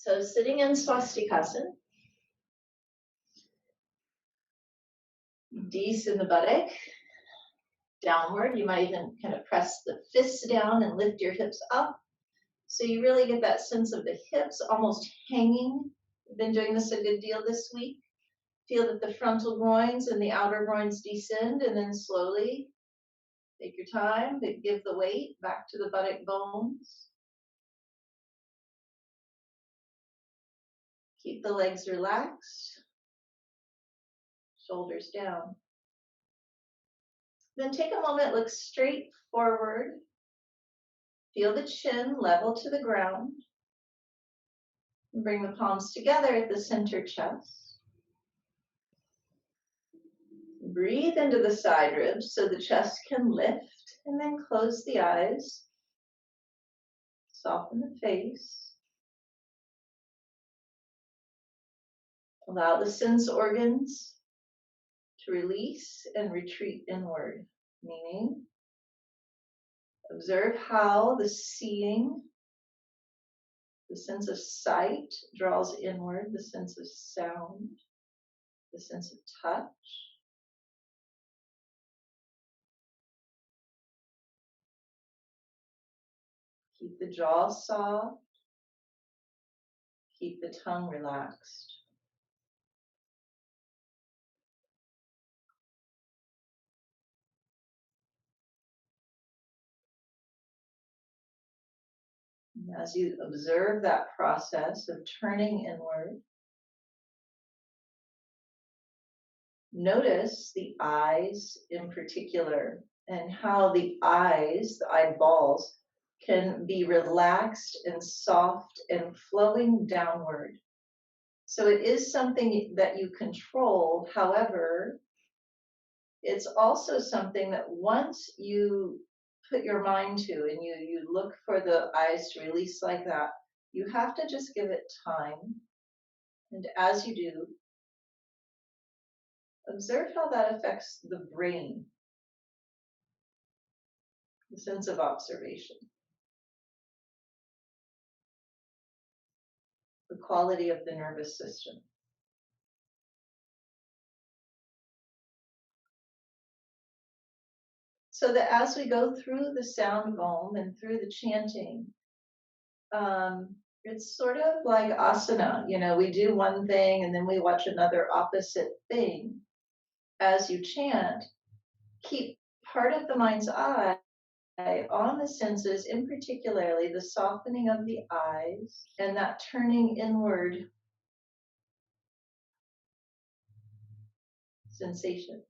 So sitting in swastikasana, D's in the buttock, downward. You might even kind of press the fists down and lift your hips up. So you really get that sense of the hips almost hanging. We've been doing this a good deal this week. Feel that the frontal groins and the outer groins descend, and then slowly take your time to give the weight back to the buttock bones. Keep the legs relaxed, shoulders down. Then take a moment, look straight forward. Feel the chin level to the ground. And bring the palms together at the center chest. Breathe into the side ribs so the chest can lift, and then close the eyes. Soften the face. Allow the sense organs to release and retreat inward, meaning observe how the seeing, the sense of sight draws inward, the sense of sound, the sense of touch. Keep the jaw soft. Keep the tongue relaxed. And as you observe that process of turning inward, notice the eyes in particular and how the eyes, the eyeballs, can be relaxed and soft and flowing downward. So it is something that you control. However, it's also something that once you put your mind to and you look for the eyes to release like that, you have to just give it time. And as you do, observe how that affects the brain, the sense of observation, the quality of the nervous system. So that as we go through the sound of Om and through the chanting, it's sort of like asana. You know, we do one thing and then we watch another opposite thing. As you chant, keep part of the mind's eye on the senses, in particularly the softening of the eyes and that turning inward sensation.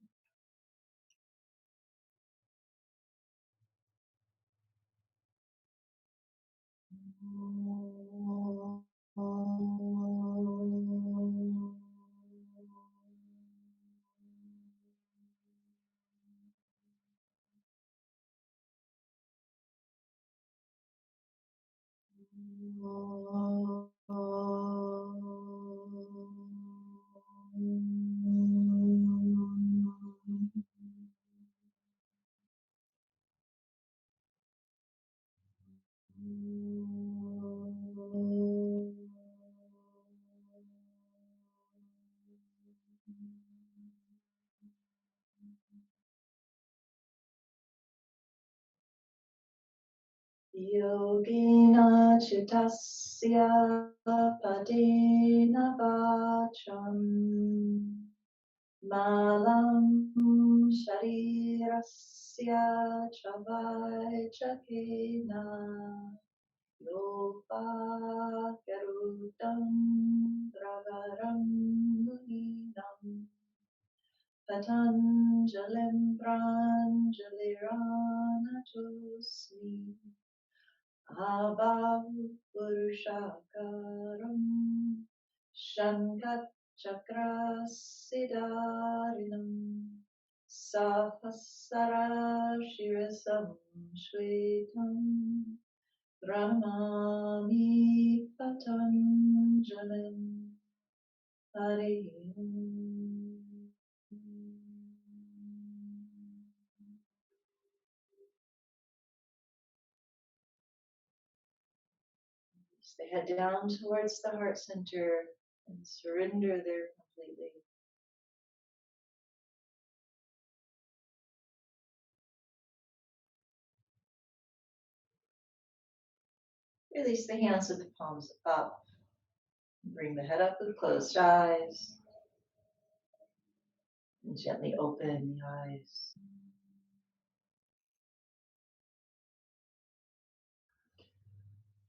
Yogina Chittasya Padena Vacham Malam Sharirasya Chavai Chakena Yopa Garutam Dragaram Muninam Patanjalim Pranjaliranatosmi Abhavu Purushakaram Shankat Chakrasidarinam Sahasara Shirasam Shvetam Pranamami Patanjalim Hari Release the head down towards the heart center and surrender there completely. Release the hands with the palms up. Bring the head up with closed eyes. And gently open the eyes.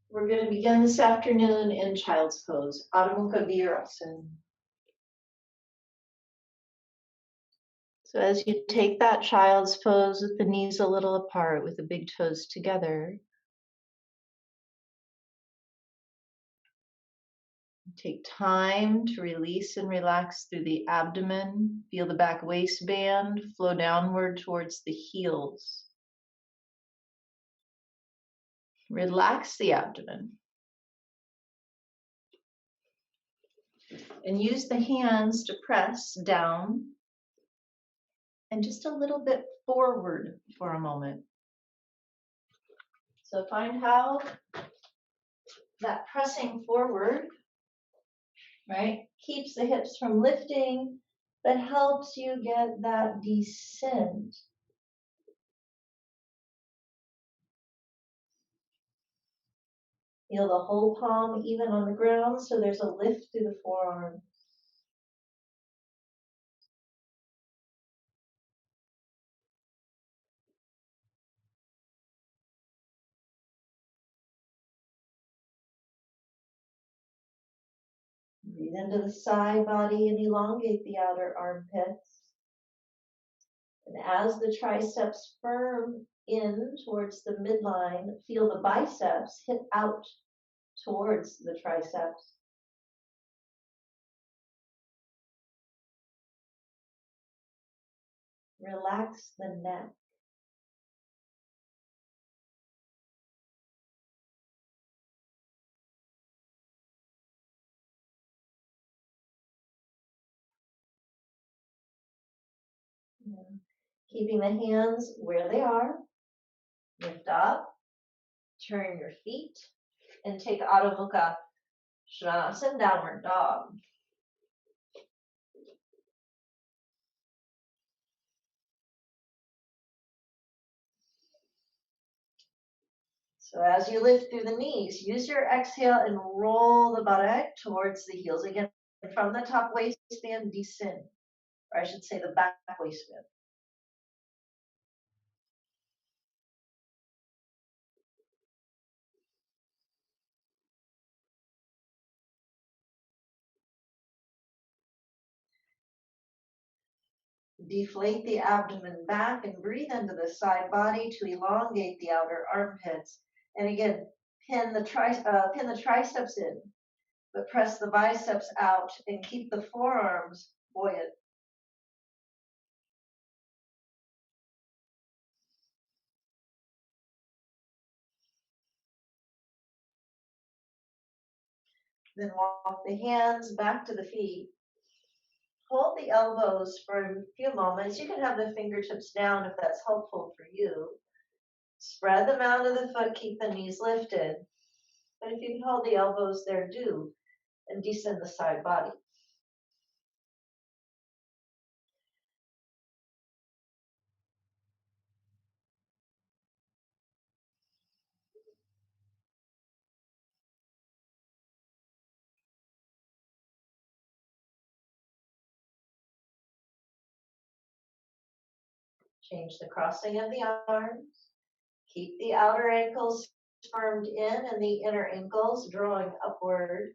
We're going to begin this afternoon in Child's Pose, Adho Mukha Virasana. So as you take that child's pose with the knees a little apart, with the big toes together, take time to release and relax through the abdomen. Feel the back waistband flow downward towards the heels. Relax the abdomen. And use the hands to press down and just a little bit forward for a moment. So find how that pressing forward, right, keeps the hips from lifting, but helps you get that descent. Feel the whole palm even on the ground, so there's a lift through the forearm. Breathe into the side body and elongate the outer armpits. And as the triceps firm in towards the midline, feel the biceps hip out towards the triceps. Relax the neck. Keeping the hands where they are. Lift up, turn your feet, and take Adho Mukha Svanasana, downward dog. So as you lift through the knees, use your exhale and roll the buttock towards the heels. Again, from the top waistband, descend. Or I should say the back waistband. Deflate the abdomen back and breathe into the side body to elongate the outer armpits. And again, pin the triceps in, but press the biceps out and keep the forearms buoyant. Then walk the hands back to the feet. Hold the elbows for a few moments. You can have the fingertips down if that's helpful for you. Spread them out of the foot, keep the knees lifted. But if you can hold the elbows there, do. And descend the side body. Change the crossing of the arms. Keep the outer ankles firmed in and the inner ankles drawing upward.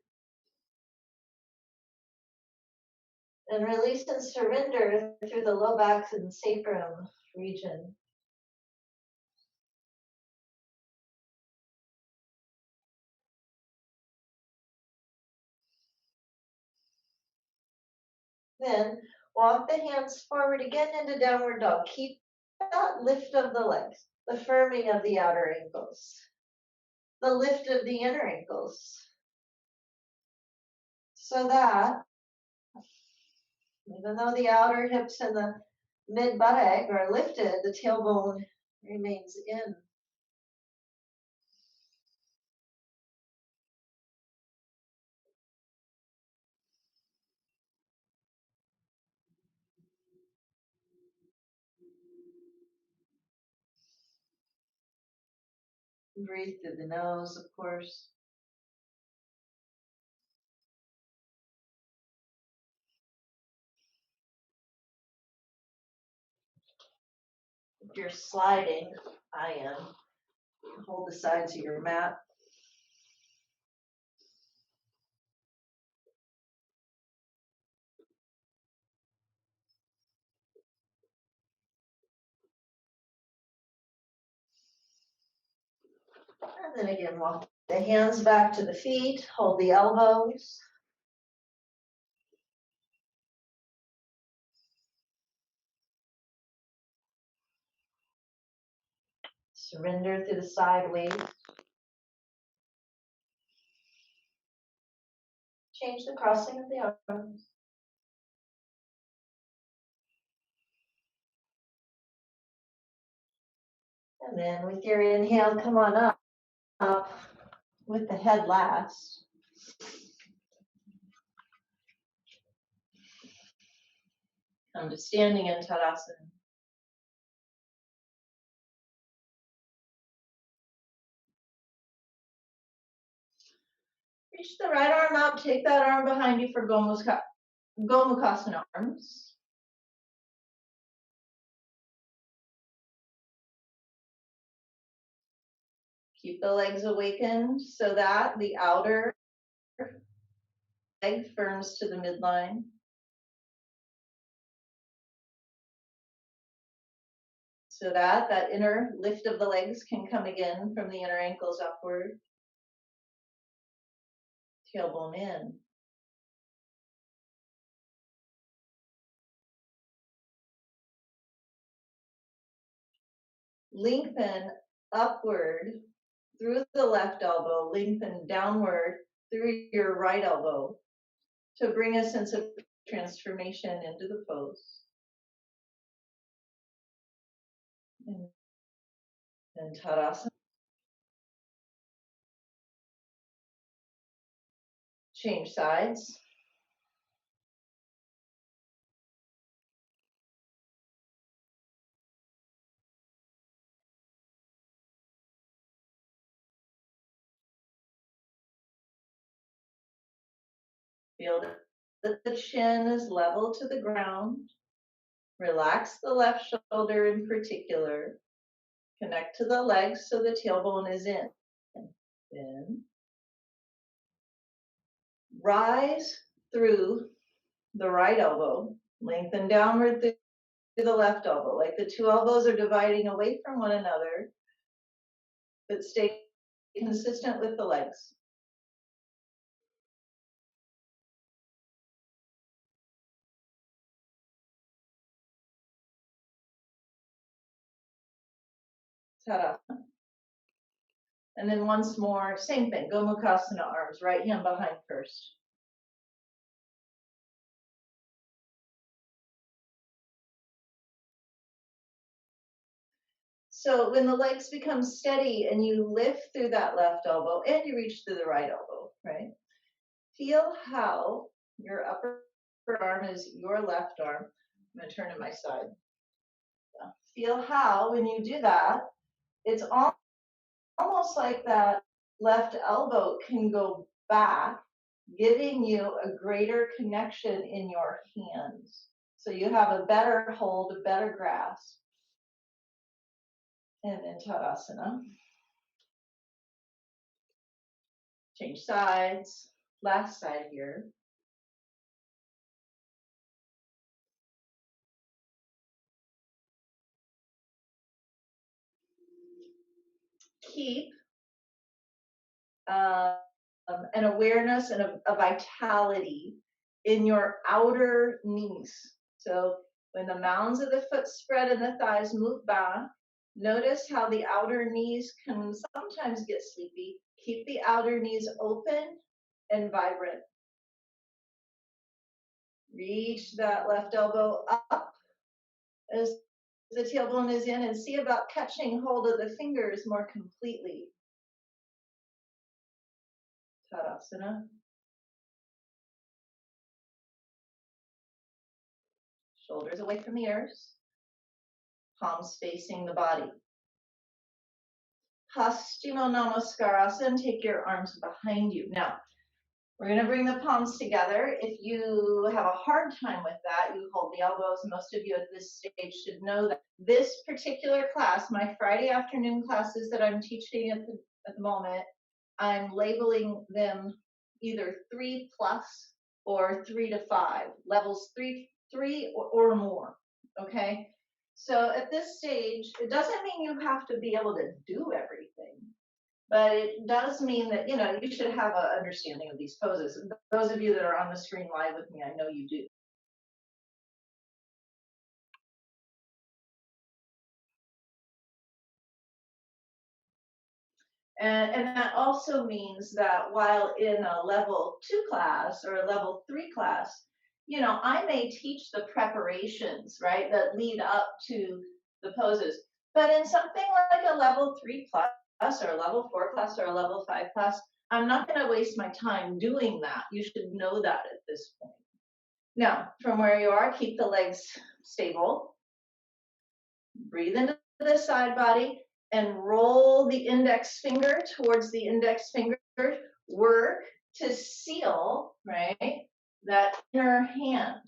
And release and surrender through the low back and sacrum region. Then walk the hands forward again into downward dog. Keep that lift of the legs, the firming of the outer ankles, the lift of the inner ankles. So that even though the outer hips and the mid buttock are lifted, the tailbone remains in. Breathe through the nose, of course. If you're sliding, I am. Hold the sides of your mat. And then again, walk the hands back to the feet, hold the elbows. Surrender through the sideways. Change the crossing of the arms. And then with your inhale, come on up with the head last. Come to standing in Tadasana. Reach the right arm up, take that arm behind you for Gomukhasana arms. Keep the legs awakened so that the outer leg firms to the midline. So that that inner lift of the legs can come again from the inner ankles upward. Tailbone in. Lengthen upward through the left elbow, lengthen downward through your right elbow to bring a sense of transformation into the pose. And Tadasana. Change sides. Feel that the chin is level to the ground. Relax the left shoulder in particular. Connect to the legs so the tailbone is in. Then rise through the right elbow. Lengthen downward through the left elbow. Like the two elbows are dividing away from one another, but stay consistent with the legs. Tadasana. And then once more, same thing, Gomukhasana arms, right hand behind first. So when the legs become steady and you lift through that left elbow and you reach through the right elbow, right? Feel how your upper arm is your left arm. I'm gonna turn to my side. Yeah. Feel how when you do that, it's almost like that left elbow can go back, giving you a greater connection in your hands. So you have a better hold, a better grasp. And then Tadasana. Change sides. Last side here. Keep an awareness and a vitality in your outer knees. So when the mounds of the foot spread and the thighs move back, notice how the outer knees can sometimes get sleepy. Keep the outer knees open and vibrant. Reach that left elbow up as the tailbone is in and see about catching hold of the fingers more completely. Tadasana. Shoulders away from the ears. palms facing the body. Paschimottanasana Namaskarasan, take your arms behind you. Now, we're going to bring the palms together. If you have a hard time with that, you hold the elbows. Most of you at this stage should know that this particular class, my Friday afternoon classes that I'm teaching at the moment, I'm labeling them either 3+ or 3 to 5, levels 3 or more, okay? So at this stage, it doesn't mean you have to be able to do everything, but it does mean that, you know, you should have an understanding of these poses. And those of you that are on the screen live with me, I know you do. And that also means that while in a level 2 class or a level 3 class, you know, I may teach the preparations, right, that lead up to the poses. But in something like a level 3 class or a level 4 class or a level 5 class, I'm not going to waste my time doing that. You should know that at this point. Now, from where you are, keep the legs stable. Breathe into the side body and roll the index finger towards the index finger. Work to seal, right, that inner hand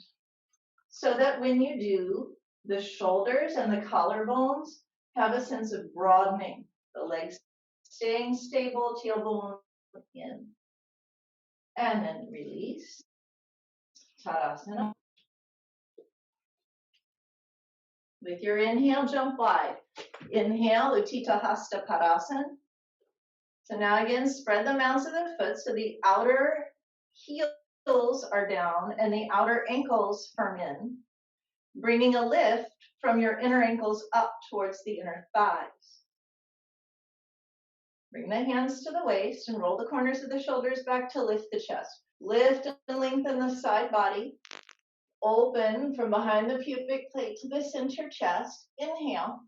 so that when you do, the shoulders and the collarbones have a sense of broadening. The legs staying stable, tailbone in. And then release. Tadasana. With your inhale, jump wide. Inhale, Utthita Hasta Padasana. So now again, spread the mounds of the foot so the outer heels are down and the outer ankles firm in, bringing a lift from your inner ankles up towards the inner thighs. Bring the hands to the waist and roll the corners of the shoulders back to lift the chest. Lift and lengthen the side body. Open from behind the pubic plate to the center chest. Inhale.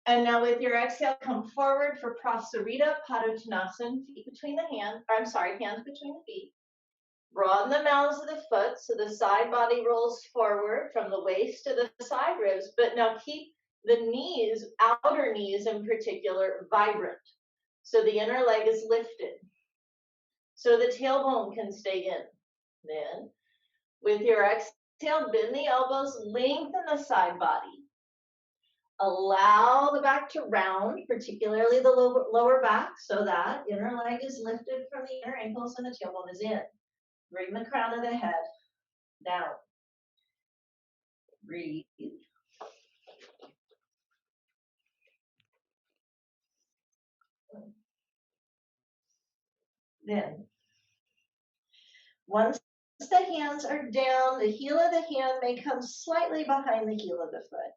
And now with your exhale, come forward for Prasarita Padottanasana, feet between the hands, hands between the feet. Broaden the mounds of the foot so the side body rolls forward from the waist to the side ribs, but now keep the knees, outer knees in particular, vibrant. So the inner leg is lifted. So the tailbone can stay in. Then, with your exhale, bend the elbows, lengthen the side body. Allow the back to round, particularly the lower back, so that inner leg is lifted from the inner ankles and the tailbone is in. Bring the crown of the head down. Breathe. Then, once the hands are down, the heel of the hand may come slightly behind the heel of the foot.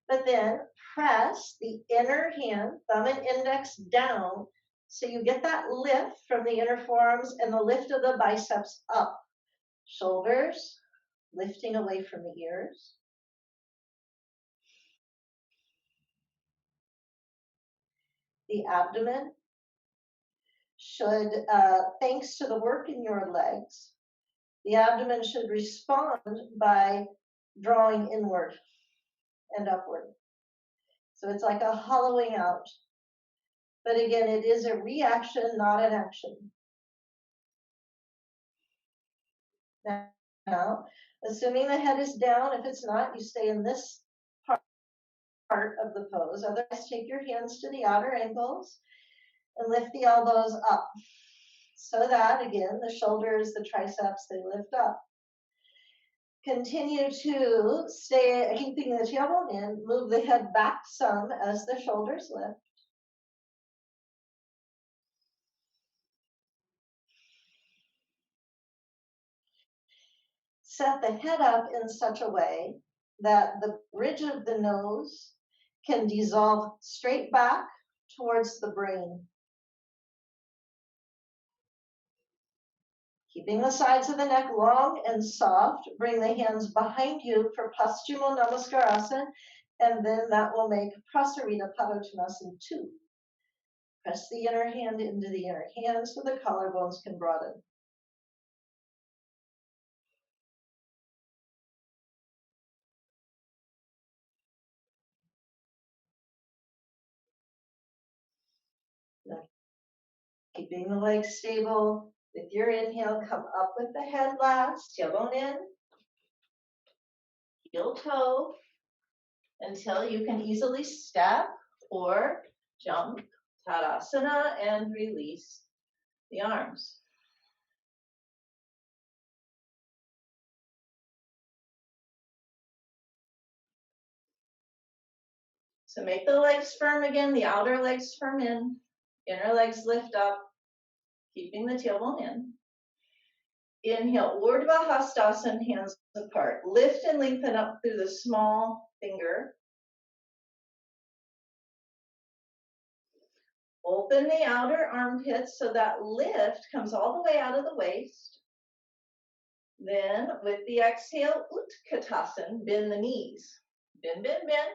But then press the inner hand, thumb and index down, so you get that lift from the inner forearms and the lift of the biceps up. Shoulders lifting away from the ears. The abdomen should, thanks to the work in your legs, the abdomen should respond by drawing inward and upward. So it's like a hollowing out. But again, it is a reaction, not an action. Now, assuming the head is down, if it's not, you stay in this part of the pose. Otherwise, take your hands to the outer ankles and lift the elbows up. So that, again, the shoulders, the triceps, they lift up. Continue to stay, keeping the tailbone in, move the head back some as the shoulders lift. Set the head up in such a way that the bridge of the nose can dissolve straight back towards the brain. Keeping the sides of the neck long and soft, bring the hands behind you for Paschimottanasana Namaskarasan, and then that will make Prasarita Padottanasana 2. Press the inner hand into the inner hand so the collarbones can broaden. Keeping the legs stable. With your inhale, come up with the head last, tailbone in, heel toe, until you can easily step or jump, Tadasana, and release the arms. So make the legs firm again, the outer legs firm in, inner legs lift up, keeping the tailbone in. Inhale, Urdhva Hastasana, hands apart. Lift and lengthen up through the small finger. Open the outer armpits so that lift comes all the way out of the waist. Then with the exhale, Utkatasana, bend the knees. Bend, bend, bend.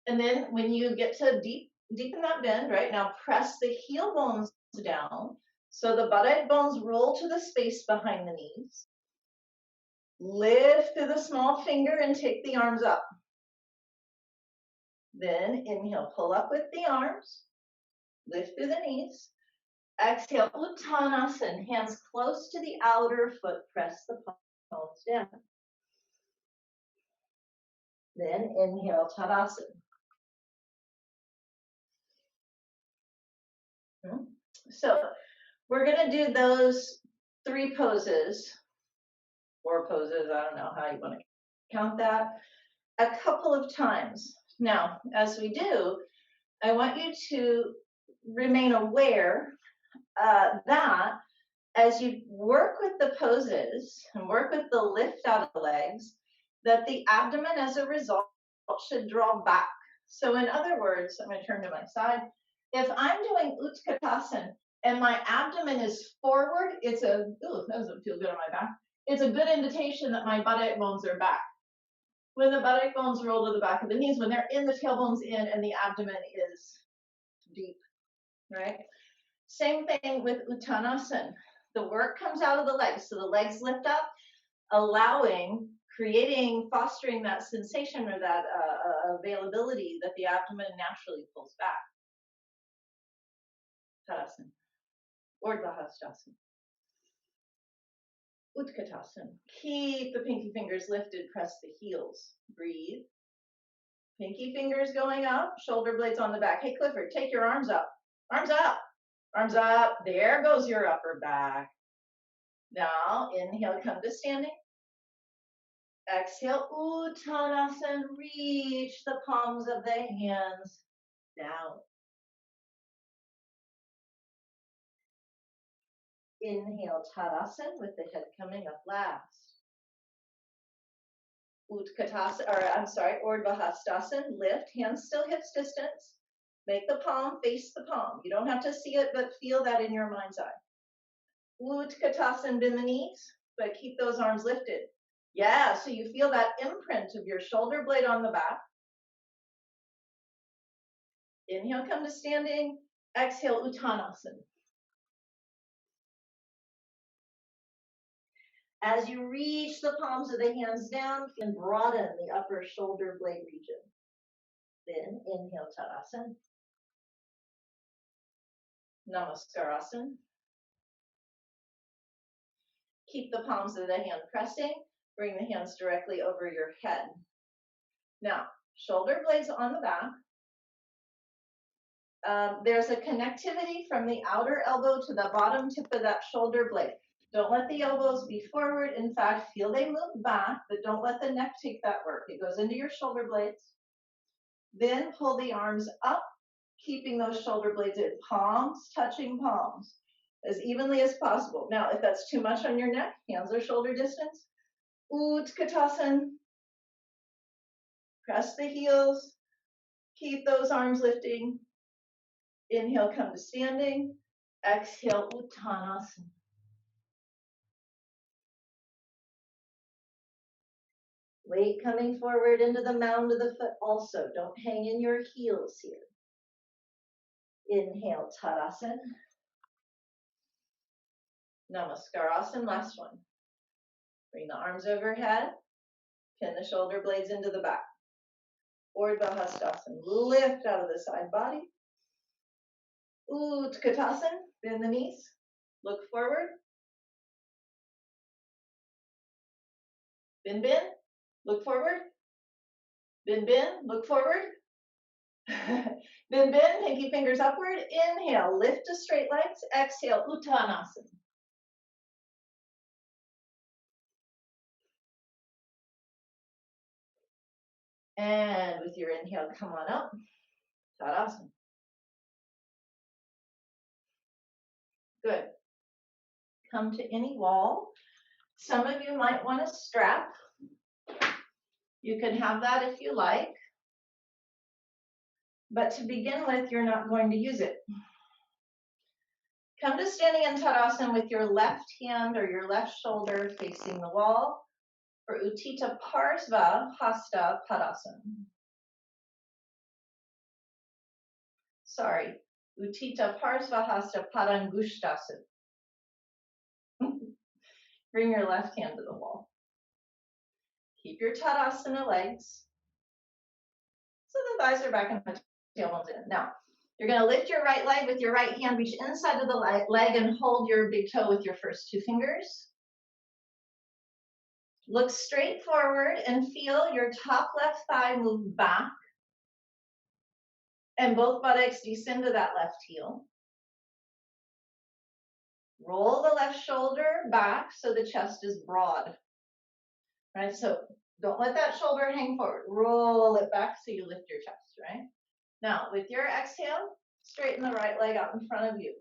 And then when you get to deepen that bend, right, now press the heel bones down so the buttock bones roll to the space behind the knees. Lift through the small finger and take the arms up. Then inhale, pull up with the arms. Lift through the knees. Exhale, Uttanasana, hands close to the outer foot, press the palms down. Then inhale, Tadasana. So we're going to do those 3 poses, 4 poses, I don't know how you want to count that, a couple of times. Now, as we do, I want you to remain aware that as you work with the poses and work with the lift out of the legs, that the abdomen as a result should draw back. So in other words, I'm going to turn to my side. If I'm doing Utkatasana and my abdomen is forward, it's a, ooh, that doesn't feel good on my back. It's a good indication that my buttock bones are back. When the buttock bones roll to the back of the knees, when they're in, the tailbone's in and the abdomen is deep, right? Same thing with Uttanasana. The work comes out of the legs. So the legs lift up, creating, fostering that sensation or that availability that the abdomen naturally pulls back. Tadasana. Urdhva Hastasana. Utkatasana. Keep the pinky fingers lifted, press the heels. Breathe. Pinky fingers going up, shoulder blades on the back. Hey, Clifford, take your arms up. Arms up. Arms up. There goes your upper back. Now, inhale, come to standing. Exhale, Uttanasana. Reach the palms of the hands down. Inhale, Tadasana, with the head coming up last. Urdhva Hastasana, lift, hands still hips distance. Make the palm face the palm. You don't have to see it, but feel that in your mind's eye. Utkatasana, bend the knees, but keep those arms lifted. Yeah, so you feel that imprint of your shoulder blade on the back. Inhale, come to standing. Exhale, Uttanasana. As you reach the palms of the hands down, and broaden the upper shoulder blade region. Then inhale, Tadasana. Namaskarasana. Keep the palms of the hand pressing. Bring the hands directly over your head. Now, shoulder blades on the back. There's a connectivity from the outer elbow to the bottom tip of that shoulder blade. Don't let the elbows be forward. In fact, feel they move back, but don't let the neck take that work. It goes into your shoulder blades. Then pull the arms up, keeping those shoulder blades in, palms touching palms as evenly as possible. Now, if that's too much on your neck, hands are shoulder distance. Utkatasana. Press the heels. Keep those arms lifting. Inhale, come to standing. Exhale, Uttanasana. Weight coming forward into the mound of the foot also. Don't hang in your heels here. Inhale, Tadasana. Namaskarasana, last one. Bring the arms overhead. Pin the shoulder blades into the back. Urdhva Hastasana. Lift out of the side body. Utkatasana. Bend the knees. Look forward. Bend, bend. Look forward. Bend, bend. Look forward. Bend, bend. Pinky fingers upward. Inhale. Lift to straight legs. Exhale. Uttanasana. And with your inhale, come on up. Tadasana. Good. Come to any wall. Some of you might want a strap. You can have that if you like. But to begin with, you're not going to use it. Come to standing in Tadasana with your left hand or your left shoulder facing the wall for Utthita Parsva Hasta Padasana. Sorry, Utthita Parsva Hasta Padangushtasana. Bring your left hand to the wall. Keep your Tadasana legs so the thighs are back and the tailbone's in. Now, you're going to lift your right leg with your right hand, reach inside of the leg and hold your big toe with your first two fingers. Look straight forward and feel your top left thigh move back and both buttocks descend to that left heel. Roll the left shoulder back so the chest is broad. Right, so don't let that shoulder hang forward. Roll it back so you lift your chest, right? Now, with your exhale, straighten the right leg out in front of you.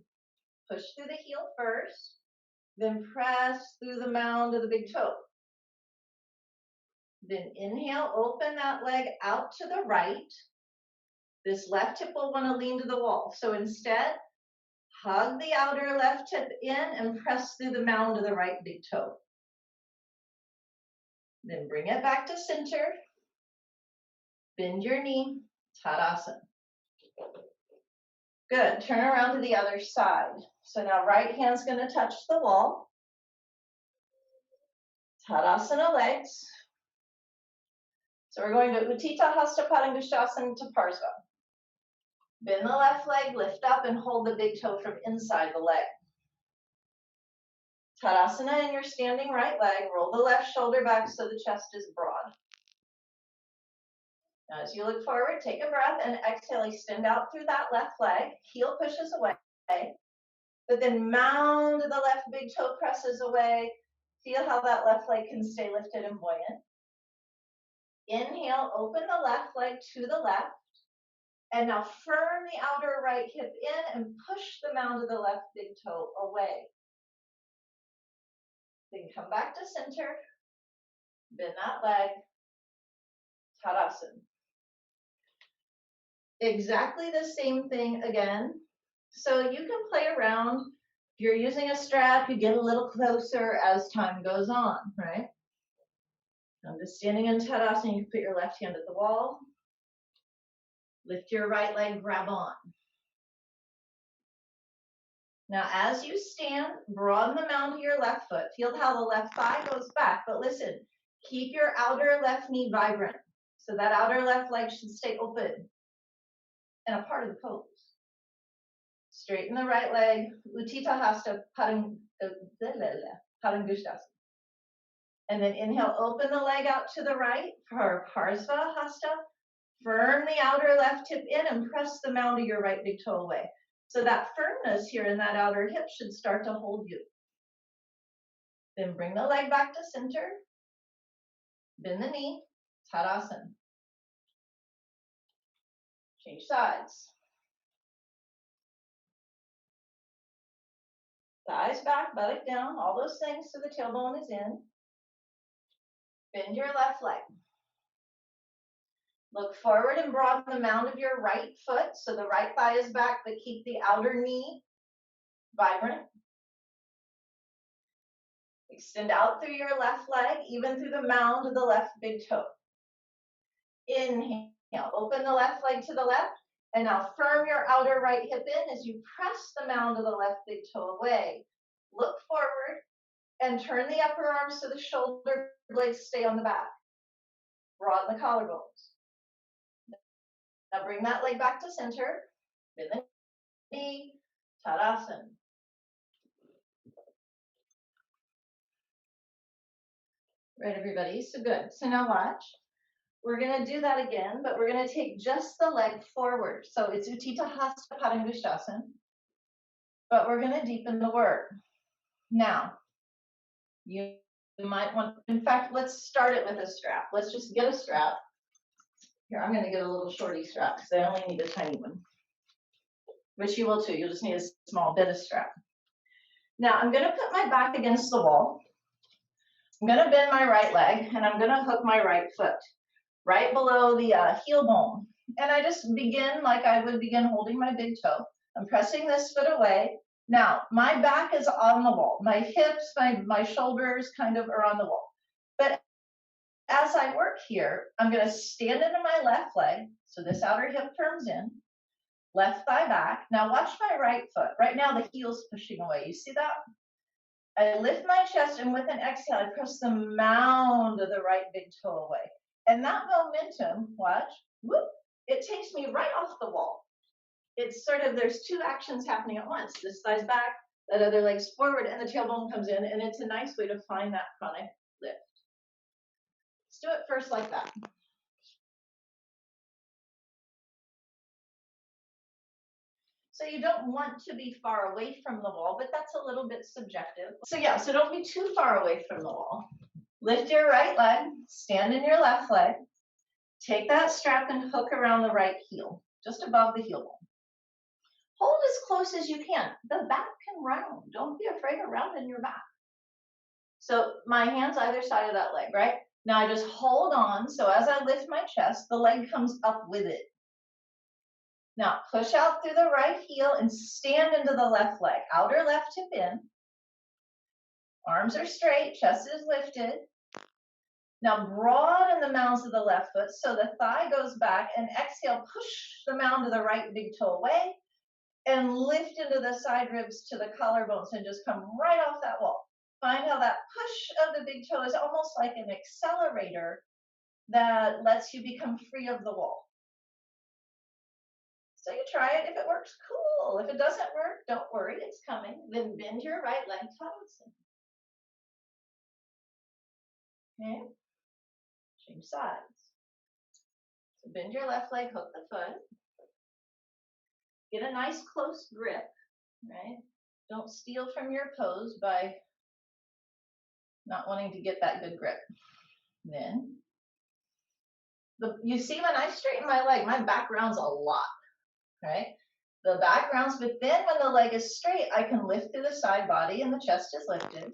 Push through the heel first, then press through the mound of the big toe. Then inhale, open that leg out to the right. This left hip will want to lean to the wall. So instead, hug the outer left hip in and press through the mound of the right big toe. Then bring it back to center. Bend your knee, Tadasana. Good, turn around to the other side. So now right hand's gonna touch the wall. Tadasana legs. So we're going to Utthita Hasta Padangushtasana to Parsva. Bend the left leg, lift up and hold the big toe from inside the leg. Tadasana in your standing right leg, roll the left shoulder back so the chest is broad. Now as you look forward, take a breath and exhale, extend out through that left leg, heel pushes away, but then mound of the left big toe presses away. Feel how that left leg can stay lifted and buoyant. Inhale, open the left leg to the left, and now firm the outer right hip in and push the mound of the left big toe away. Then come back to center, bend that leg, Tadasana. Exactly the same thing again. So you can play around. If you're using a strap, you get a little closer as time goes on, right? I'm just standing in Tadasana, you can put your left hand at the wall. Lift your right leg, grab on. Now, as you stand, broaden the mound of your left foot. Feel how the left thigh goes back, but listen, keep your outer left knee vibrant. So that outer left leg should stay open and a part of the pose. Straighten the right leg, Utthita Hasta Padangushtasana. And then inhale, open the leg out to the right for Parsva Hasta. Firm the outer left hip in and press the mound of your right big toe away. So that firmness here in that outer hip should start to hold you. Then bring the leg back to center. Bend the knee, Tadasana. Change sides. Thighs back, buttock down, all those things so the tailbone is in. Bend your left leg. Look forward and broaden the mound of your right foot so the right thigh is back, but keep the outer knee vibrant. Extend out through your left leg, even through the mound of the left big toe. Inhale, open the left leg to the left, and now firm your outer right hip in as you press the mound of the left big toe away. Look forward and turn the upper arm so the shoulder blades stay on the back. Broaden the collarbones. Now bring that leg back to center. Bend the knee, Tadasana. Right, everybody? So good. So now watch. We're going to do that again, but we're going to take just the leg forward. So it's Utthita Hasta Padangusthasana, but we're going to deepen the work. Now, you might want, in fact, let's start it with a strap. Let's just get a strap. Here, I'm going to get a little shorty strap because I only need a tiny one, which you will too. You'll just need a small bit of strap. Now, I'm going to put my back against the wall. I'm going to bend my right leg, and I'm going to hook my right foot right below the heel bone. And I just begin like I would begin holding my big toe. I'm pressing this foot away. Now, my back is on the wall. My hips, my shoulders kind of are on the wall. But as I work here, I'm going to stand into my left leg. So this outer hip turns in, left thigh back. Now watch my right foot. Right now the heel's pushing away. You see that? I lift my chest, and with an exhale, I press the mound of the right big toe away. And that momentum, watch, whoop, it takes me right off the wall. It's sort of, there's two actions happening at once. This thigh's back, that other leg's forward, and the tailbone comes in, and it's a nice way to find that chronic lift. Let's do it first like that. So you don't want to be far away from the wall, but that's a little bit subjective. So yeah, so don't be too far away from the wall. Lift your right leg, stand in your left leg. Take that strap and hook around the right heel, just above the heel bone. Hold as close as you can. The back can round. Don't be afraid of rounding your back. So my hands either side of that leg, right? Now I just hold on. So as I lift my chest, the leg comes up with it. Now push out through the right heel and stand into the left leg. Outer left hip in. Arms are straight, chest is lifted. Now broaden the mounds of the left foot so the thigh goes back, and exhale, push the mound of the right big toe away and lift into the side ribs to the collarbones and just come right off that wall. Find how that push of the big toe is almost like an accelerator that lets you become free of the wall. So you try it. If it works, cool. If it doesn't work, don't worry, it's coming. Then bend your right leg, Padmasana. Okay, change sides. So bend your left leg, hook the foot. Get a nice close grip, right? Don't steal from your pose by not wanting to get that good grip. Then, you see when I straighten my leg, my back rounds a lot, right? The back rounds, but then when the leg is straight, I can lift through the side body and the chest is lifted.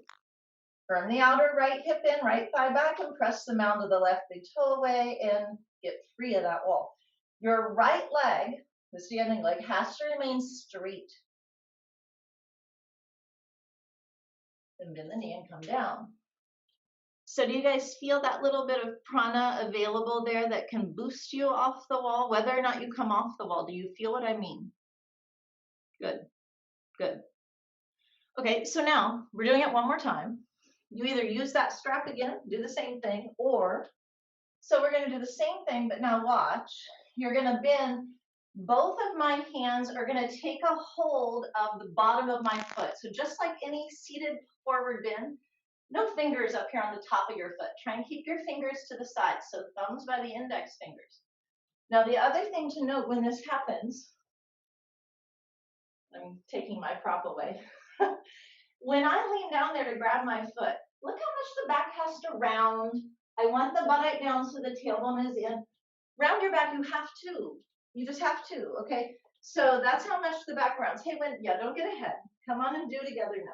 Firm the outer right hip in, right thigh back, and press the mound of the left big toe away and get free of that wall. Your right leg, the standing leg, has to remain straight. Then bend the knee and come down. So do you guys feel that little bit of prana available there that can boost you off the wall, whether or not you come off the wall? Do you feel what I mean? Good, good. Okay, so now we're doing it one more time. You either use that strap again, do the same thing, or, so we're gonna do the same thing, but now watch. You're gonna bend, both of my hands are gonna take a hold of the bottom of my foot. So just like any seated forward bend, no fingers up here on the top of your foot. Try and keep your fingers to the side, so thumbs by the index fingers. Now the other thing to note when this happens, I'm taking my prop away. When I lean down there to grab my foot, look how much the back has to round. I want the buttock down so the tailbone is in. Round your back, you have to. You just have to, okay? So that's how much the back rounds. Hey, don't get ahead. Come on and do together now.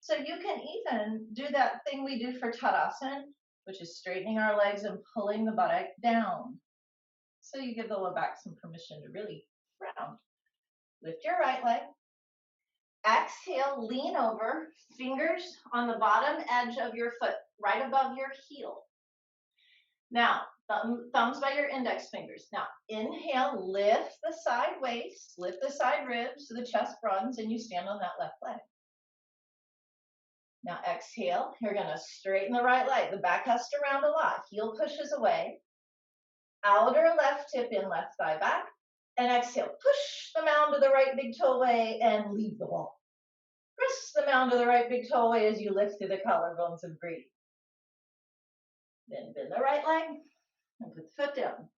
So you can even do that thing we do for Tadasana, which is straightening our legs and pulling the buttock down. So you give the low back some permission to really round. Lift your right leg. Exhale, lean over, fingers on the bottom edge of your foot, right above your heel. Now, thumbs by your index fingers. Now, inhale, lift the side waist, lift the side ribs so the chest broadens and you stand on that left leg. Now exhale, you're gonna straighten the right leg. The back has to round a lot. Heel pushes away. Outer left hip in, left thigh back. And exhale, push the mound of the right big toe away and leave the wall. Press the mound of the right big toe away as you lift through the collarbones and breathe. Then bend the right leg and put the foot down.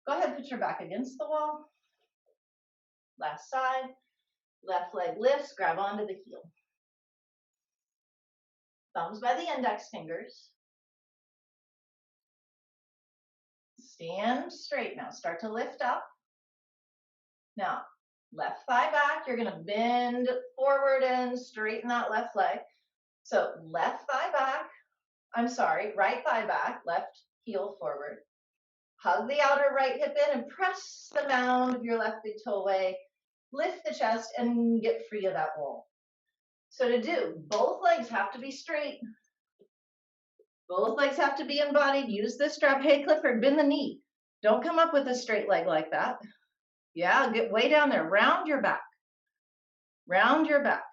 Go ahead, put your back against the wall. Left side, left leg lifts, grab onto the heel. Thumbs by the index fingers. Stand straight now. Start to lift up. Now, left thigh back. You're going to bend forward and straighten that left leg. So left thigh back. Right thigh back, left heel forward. Hug the outer right hip in and press the mound of your left big toe away. Lift the chest and get free of that wall. So to do, both legs have to be straight. Both legs have to be embodied. Use this strap. Hey, Clifford, bend the knee. Don't come up with a straight leg like that. Yeah, get way down there. Round your back. Round your back.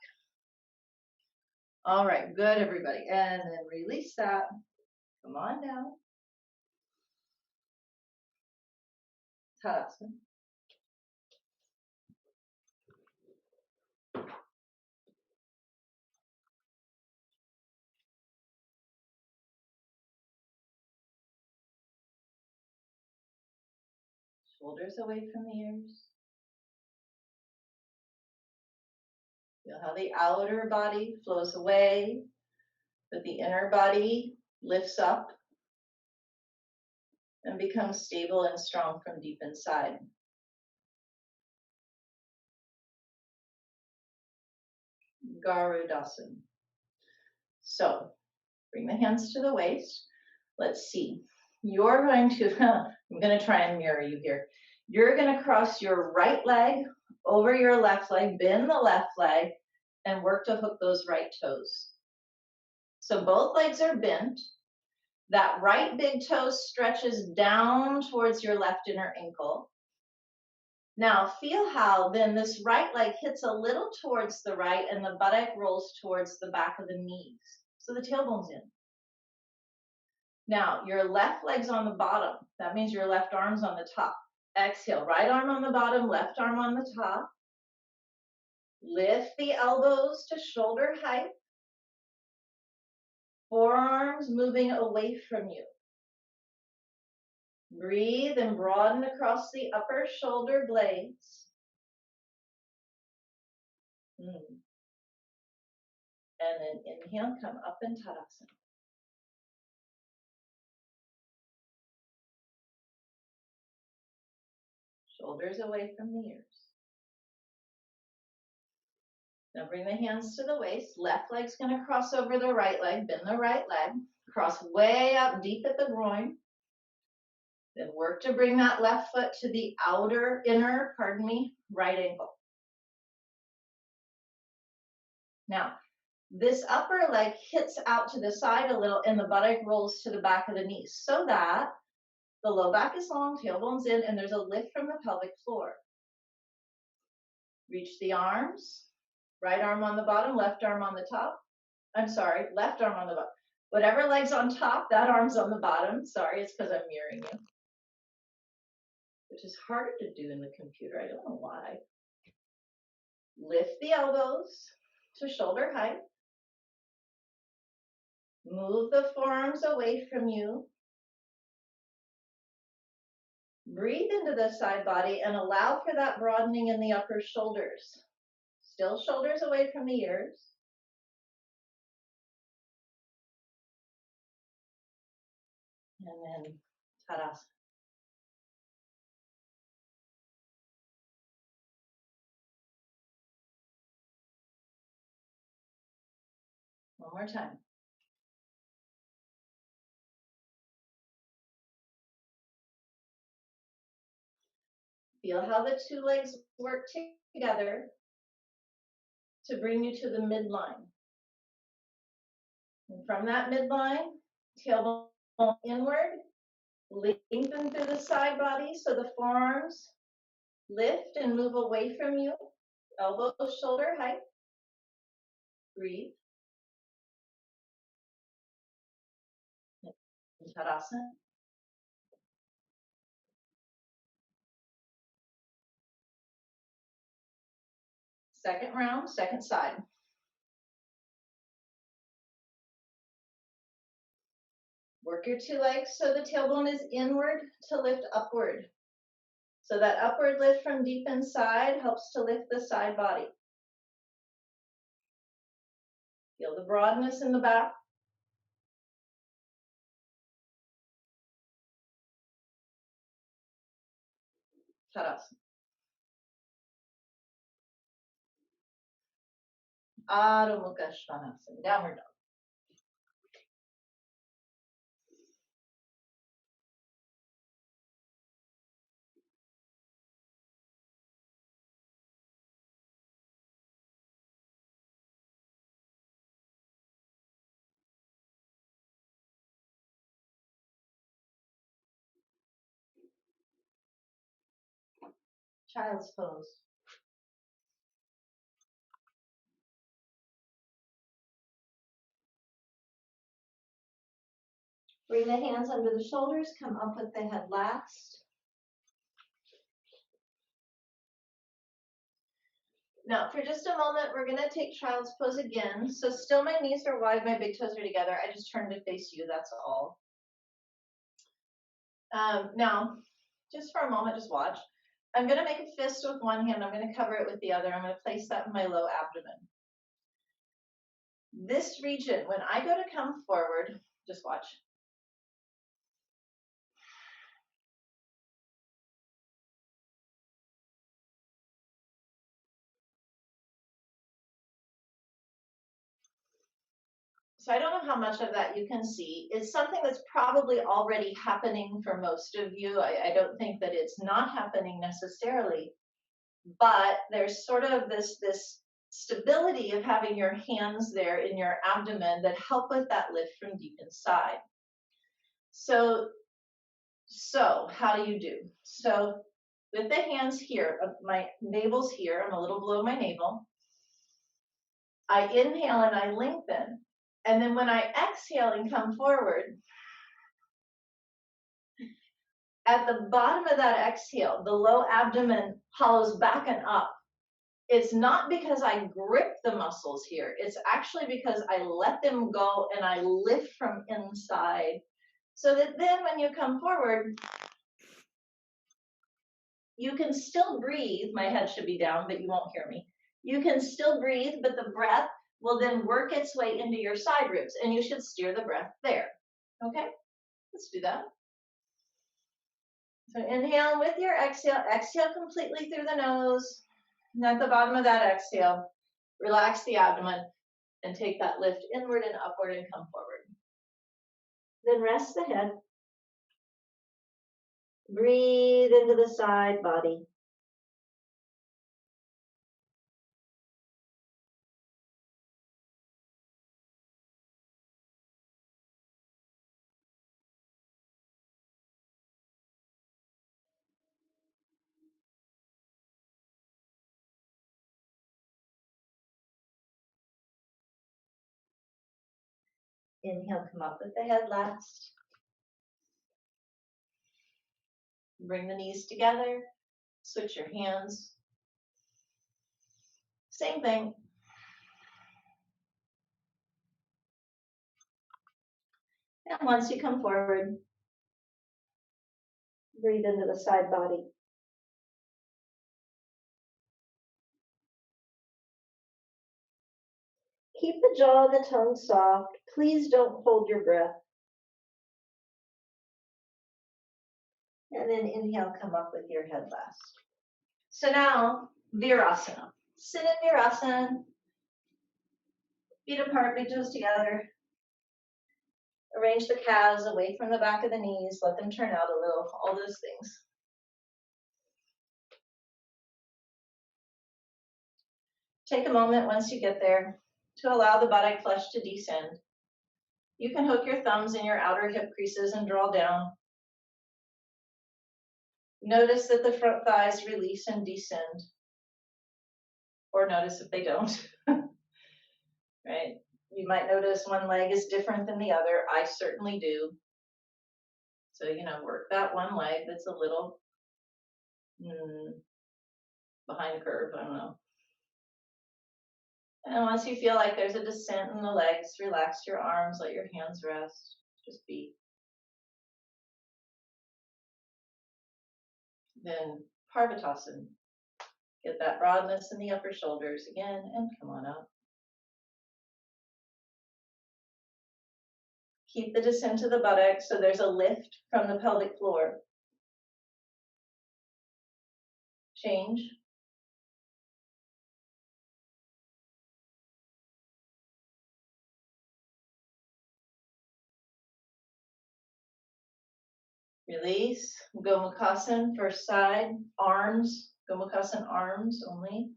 All right, good, everybody. And then release that. Come on down. Tadasana. Shoulders away from the ears. Feel how the outer body flows away, but the inner body lifts up and becomes stable and strong from deep inside. Garudasana. So, bring the hands to the waist. Let's see. You're going to, I'm going to try and mirror you here. You're going to cross your right leg over your left leg, bend the left leg, and work to hook those right toes. So both legs are bent. That right big toe stretches down towards your left inner ankle. Now feel how then this right leg hits a little towards the right and the buttock rolls towards the back of the knees. So the tailbone's in. Now your left leg's on the bottom. That means your left arm's on the top. Exhale, right arm on the bottom, left arm on the top. Lift the elbows to shoulder height. Forearms moving away from you. Breathe and broaden across the upper shoulder blades. And then inhale, come up in Tadasana. Shoulders away from the ears. Now bring the hands to the waist. Left leg's going to cross over the right leg. Bend the right leg. Cross way up deep at the groin. Then work to bring that left foot to the inner right ankle. Now, this upper leg hits out to the side a little and the buttock rolls to the back of the knees so that the low back is long, tailbone's in, and there's a lift from the pelvic floor. Reach the arms. Right arm on the bottom, left arm on the top. Left arm on the bottom. Whatever leg's on top, that arm's on the bottom. Sorry, it's because I'm mirroring you. Which is harder to do in the computer. I don't know why. Lift the elbows to shoulder height. Move the forearms away from you. Breathe into the side body and allow for that broadening in the upper shoulders. Still shoulders away from the ears. And then Tadasana. One more time. Feel how the two legs work together to bring you to the midline. And from that midline, tailbone inward, lengthen through the side body so the forearms lift and move away from you. Elbows shoulder height. Breathe. Tadasana. Second round, second side. Work your two legs so the tailbone is inward to lift upward. So that upward lift from deep inside helps to lift the side body. Feel the broadness in the back. Tadasana. Adho Mukha Svanasana, downward dog. Child's pose. Bring the hands under the shoulders, come up with the head last. Now, for just a moment, we're going to take child's pose again. So still my knees are wide, my big toes are together. I just turned to face you, that's all. Now, just for a moment, just watch. I'm going to make a fist with one hand. I'm going to cover it with the other. I'm going to place that in my low abdomen. This region, when I go to come forward, just watch. So I don't know how much of that you can see. It's something that's probably already happening for most of you. I don't think that it's not happening necessarily, but there's sort of this stability of having your hands there in your abdomen that help with that lift from deep inside. So how do you do? So with the hands here, my navel's here, I'm a little below my navel. I inhale and I lengthen. And then when I exhale and come forward, at the bottom of that exhale, the low abdomen hollows back and up. It's not because I grip the muscles here. It's actually because I let them go and I lift from inside. So that then when you come forward, you can still breathe. My head should be down, but you won't hear me. You can still breathe, but the breath will then work its way into your side ribs, and you should steer the breath there. Okay, let's do that. So inhale with your exhale. Exhale completely through the nose. And at the bottom of that exhale, relax the abdomen and take that lift inward and upward and come forward. Then rest the head. Breathe into the side body. Inhale, come up with the head last. Bring the knees together. Switch your hands. Same thing. And once you come forward, breathe into the side body. Keep the jaw and the tongue soft. Please don't hold your breath. And then inhale, come up with your head last. So now, Virasana. Sit in Virasana. Feet apart, big toes together. Arrange the calves away from the back of the knees. Let them turn out a little, all those things. Take a moment once you get there to allow the buttock flesh to descend. You can hook your thumbs in your outer hip creases and draw down. Notice that the front thighs release and descend. Or notice if they don't. Right? You might notice one leg is different than the other. I certainly do. So, work that one leg that's a little behind the curve. I don't know. And once you feel like there's a descent in the legs, relax your arms, let your hands rest. Just be. Then Parvatasana. Get that broadness in the upper shoulders again and come on up. Keep the descent to the buttocks so there's a lift from the pelvic floor. Change. Release. Gomukhasana, first side, arms. Gomukhasana, arms only.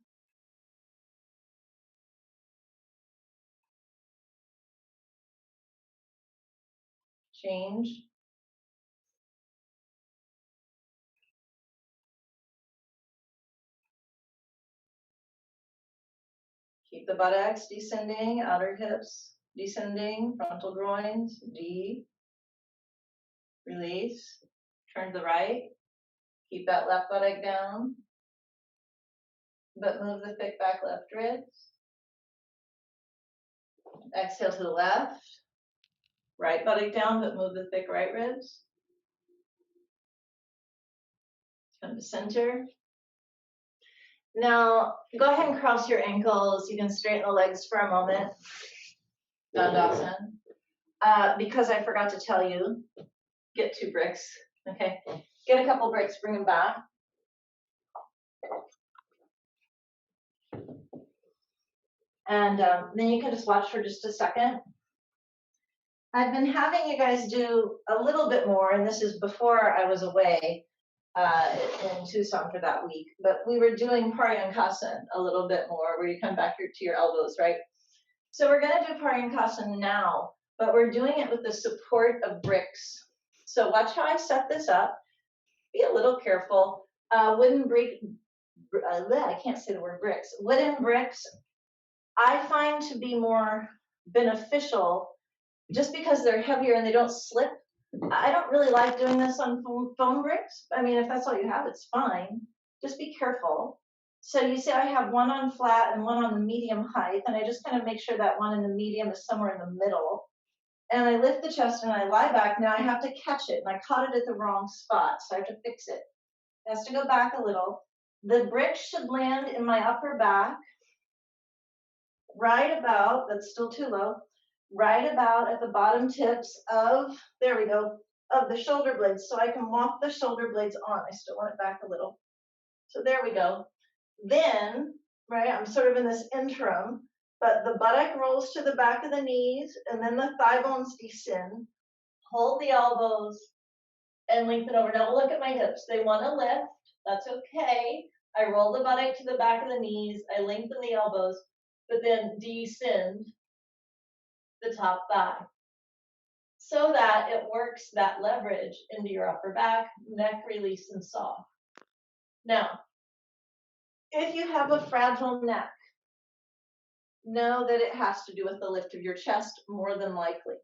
Change. Keep the buttocks descending, outer hips descending, frontal groins, D. Release. Turn to the right. Keep that left buttock down, but move the thick back left ribs. Exhale to the left. Right buttock down, but move the thick right ribs. Come to center. Now, go ahead and cross your ankles. You can straighten the legs for a moment. Dandasana. Because I forgot to tell you, get 2 bricks. Okay, get a couple bricks, bring them back. And then you can just watch for just a second. I've been having you guys do a little bit more, and this is before I was away in Tucson for that week, but we were doing Paryankasana a little bit more, where you come back to your elbows, right? So we're going to do Paryankasana now, but we're doing it with the support of bricks. So watch how I set this up. Be a little careful. Wooden brick, I can't say the word bricks. Wooden bricks, I find to be more beneficial just because they're heavier and they don't slip. I don't really like doing this on foam bricks. I mean, if that's all you have, it's fine. Just be careful. So you see I have one on flat and one on the medium height, and I just kind of make sure that one in the medium is somewhere in the middle. And I lift the chest and I lie back. Now I have to catch it, and I caught it at the wrong spot, so I have to fix it. It has to go back a little. The brick should land in my upper back, right about, that's still too low, right about at the bottom tips of, there we go, of the shoulder blades, so I can walk the shoulder blades on. I still want it back a little. So there we go. Then, right, I'm sort of in this interim, but the buttock rolls to the back of the knees, and then the thigh bones descend. Hold the elbows and lengthen over. Now look at my hips. They want to lift. That's okay. I roll the buttock to the back of the knees. I lengthen the elbows, but then descend the top thigh so that it works that leverage into your upper back, neck release, and soft. Now, if you have a fragile neck, know that it has to do with the lift of your chest more than likely.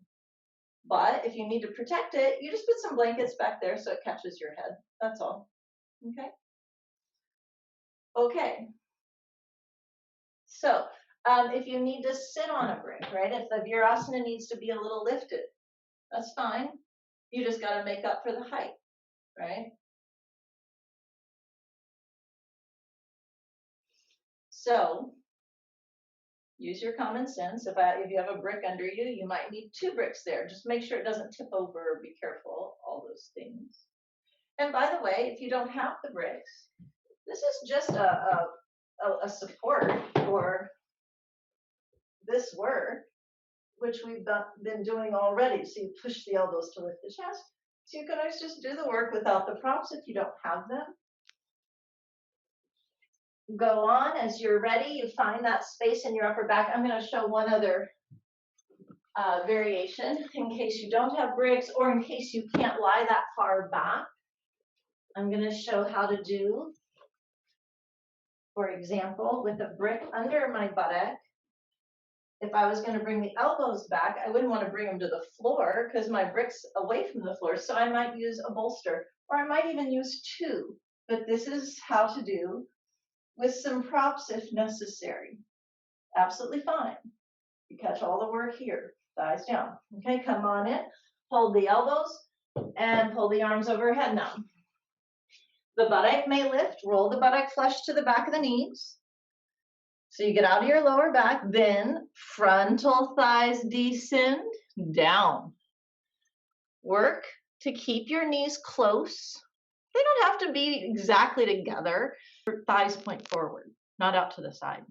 But if you need to protect it, you just put some blankets back there so it catches your head. That's all. Okay? Okay. So, if you need to sit on a brick, right? If the virasana needs to be a little lifted, that's fine. You just got to make up for the height, right? So, use your common sense. If you have a brick under you, you might need 2 bricks there. Just make sure it doesn't tip over. Be careful. All those things. And by the way, if you don't have the bricks, this is just a support for this work, which we've been doing already. So you push the elbows to lift the chest. So you can always just do the work without the props if you don't have them. Go on as you're ready. You find that space in your upper back. I'm going to show one other variation in case you don't have bricks or in case you can't lie that far back. I'm going to show how to do, for example, with a brick under my buttock. If I was going to bring the elbows back, I wouldn't want to bring them to the floor because my brick's away from the floor. So I might use a bolster, or I might even use 2. But this is how to do with some props if necessary. Absolutely fine. You catch all the work here, thighs down. Okay, come on in. Hold the elbows and pull the arms overhead now. The buttock may lift, roll the buttock flush to the back of the knees. So you get out of your lower back, then frontal thighs descend down. Work to keep your knees close. They don't have to be exactly together. Your thighs point forward, not out to the side.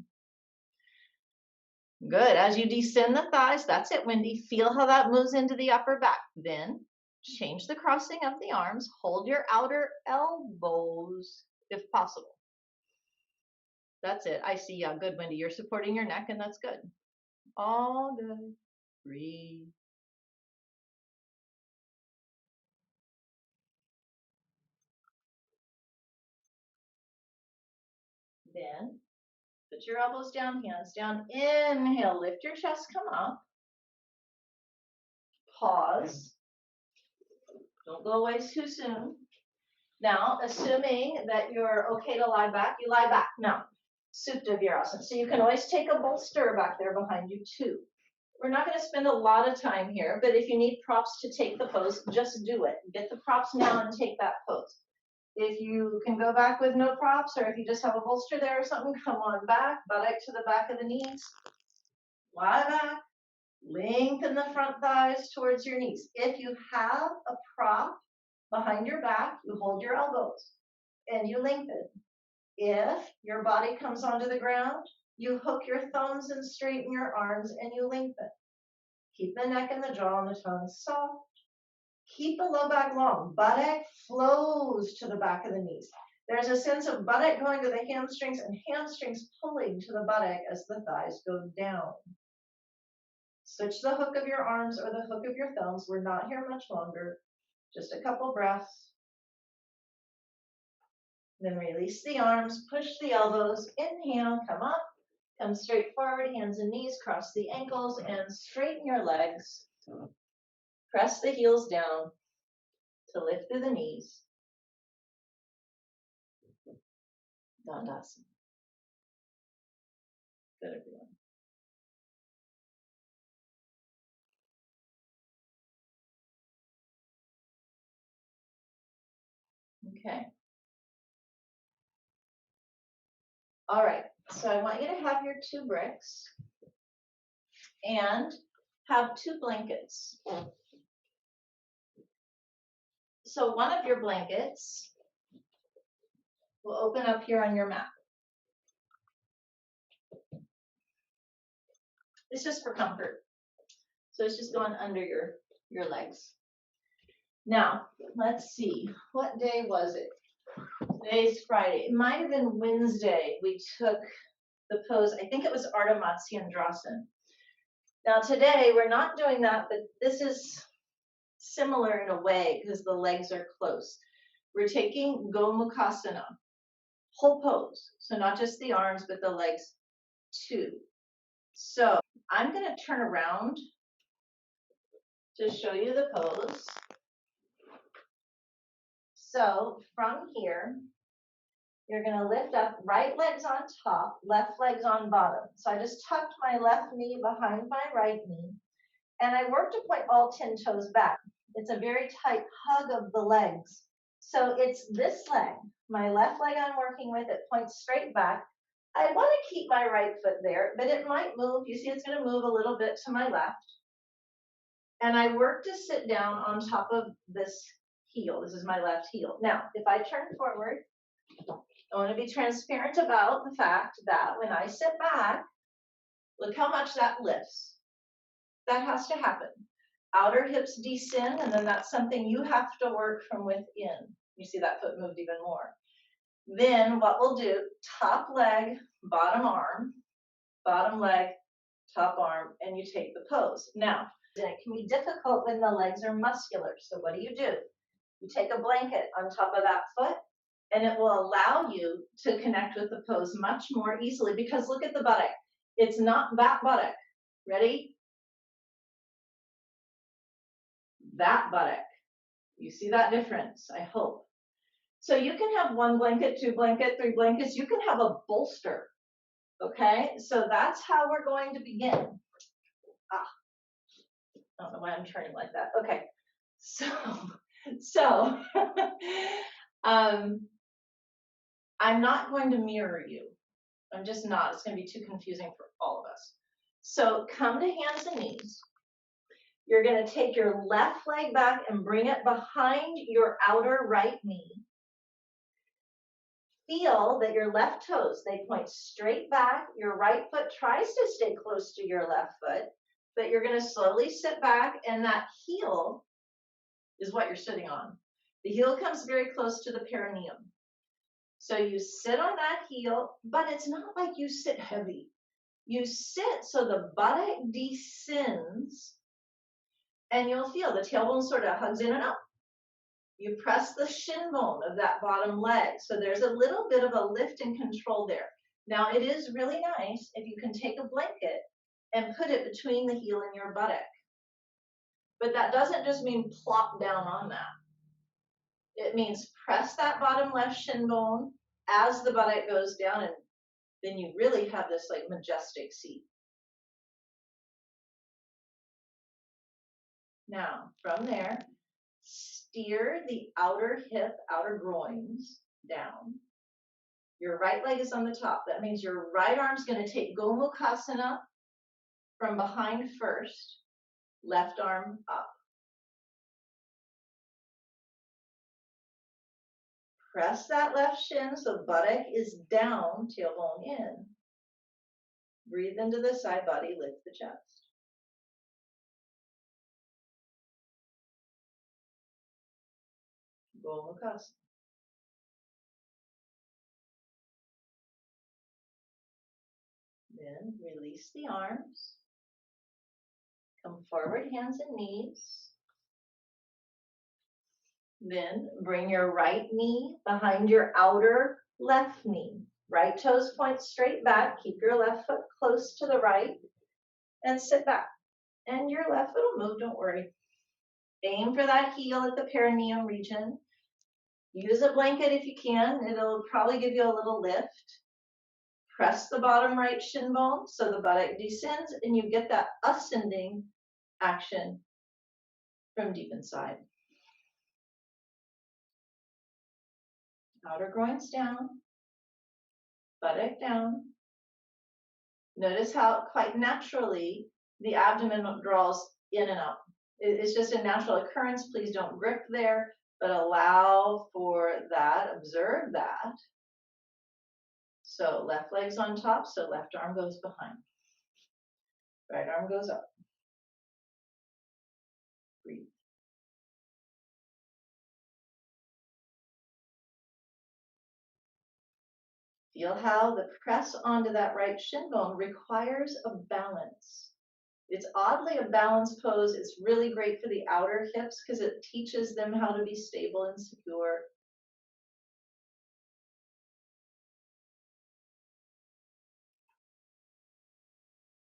Good. As you descend the thighs, that's it, Wendy. Feel how that moves into the upper back. Then change the crossing of the arms. Hold your outer elbows if possible. That's it. I see. Yeah, good, Wendy. You're supporting your neck, and that's good. All good. Breathe. Then put your elbows down, hands down. Inhale, lift your chest, come up. Pause. Don't go away too soon. Now, assuming that you're okay to lie back, you lie back. Now, Supta Virasana. So you can always take a bolster back there behind you too. We're not going to spend a lot of time here, but if you need props to take the pose, just do it. Get the props now and take that pose. If you can go back with no props, or if you just have a bolster there or something, come on back, buttock to the back of the knees. Lie back. Lengthen the front thighs towards your knees. If you have a prop behind your back, you hold your elbows and you lengthen. If your body comes onto the ground, you hook your thumbs and straighten your arms and you lengthen. Keep the neck and the jaw and the tongue soft. Keep the low back long. Buttock flows to the back of the knees. There's a sense of buttock going to the hamstrings and hamstrings pulling to the buttock as the thighs go down. Switch the hook of your arms or the hook of your thumbs. We're not here much longer. Just a couple breaths. Then release the arms, push the elbows, inhale, come up, come straight forward, hands and knees, cross the ankles, and straighten your legs. Press the heels down to lift through the knees. Dandasana. Good, everyone. Okay. All right, so I want you to have your 2 bricks and have 2 blankets. So one of your blankets will open up here on your mat. It's just for comfort. So it's just going under your legs. Now, let's see, what day was it? Today's Friday. It might have been Wednesday we took the pose. I think it was Ardha Matsyendrasana. Now today we're not doing that, but this is similar in a way because the legs are close. We're taking Gomukhasana, whole pose. So not just the arms, but the legs too. So I'm going to turn around to show you the pose. So from here, you're going to lift up, right legs on top, left legs on bottom. So I just tucked my left knee behind my right knee, and I work to point all 10 toes back. It's a very tight hug of the legs. So it's this leg, my left leg I'm working with, it points straight back. I want to keep my right foot there, but it might move. You see it's going to move a little bit to my left. And I work to sit down on top of this heel. This is my left heel. Now, if I turn forward, I want to be transparent about the fact that when I sit back, look how much that lifts. That has to happen. Outer hips descend, and then that's something you have to work from within. You see that foot moved even more. Then what we'll do, top leg, bottom arm, bottom leg, top arm, and you take the pose. Now, it can be difficult when the legs are muscular. So what do? You take a blanket on top of that foot, and it will allow you to connect with the pose much more easily because look at the buttock. It's not that buttock. Ready? That buttock. You see that difference, I hope. So you can have 1 blanket, 2 blanket, 3 blankets. You can have a bolster. Okay, so that's how we're going to begin. I don't know why I'm turning like that. Okay, so I'm not going to mirror you. I'm just not. It's going to be too confusing for all of us. So come to hands and knees. You're going to take your left leg back and bring it behind your outer right knee. Feel that your left toes, they point straight back. Your right foot tries to stay close to your left foot, but you're going to slowly sit back, and that heel is what you're sitting on. The heel comes very close to the perineum. So you sit on that heel, but it's not like you sit heavy. You sit so the buttock descends, and you'll feel the tailbone sort of hugs in and up. You press the shin bone of that bottom leg. So there's a little bit of a lift and control there. Now it is really nice if you can take a blanket and put it between the heel and your buttock. But that doesn't just mean plop down on that. It means press that bottom left shin bone as the buttock goes down, and then you really have this like majestic seat. Now, from there, steer the outer hip, outer groins down. Your right leg is on the top. That means your right arm's going to take Gomukhasana from behind first, left arm up. Press that left shin so buttock is down, tailbone in. Breathe into the side body, lift the chest. Gomukhasana. Then release the arms. Come forward, hands and knees. Then bring your right knee behind your outer left knee. Right toes point straight back. Keep your left foot close to the right and sit back. And your left foot will move, don't worry. Aim for that heel at the perineum region. Use a blanket if you can. It'll probably give you a little lift. Press the bottom right shin bone so the buttock descends, and you get that ascending action from deep inside. Outer groins down, buttock down. Notice how quite naturally the abdomen draws in and up. It's just a natural occurrence. Please don't grip there, but allow for that. Observe that. So left leg's on top, so left arm goes behind. Right arm goes up. Breathe. Feel how the press onto that right shin bone requires a balance. It's oddly a balance pose. It's really great for the outer hips because it teaches them how to be stable and secure.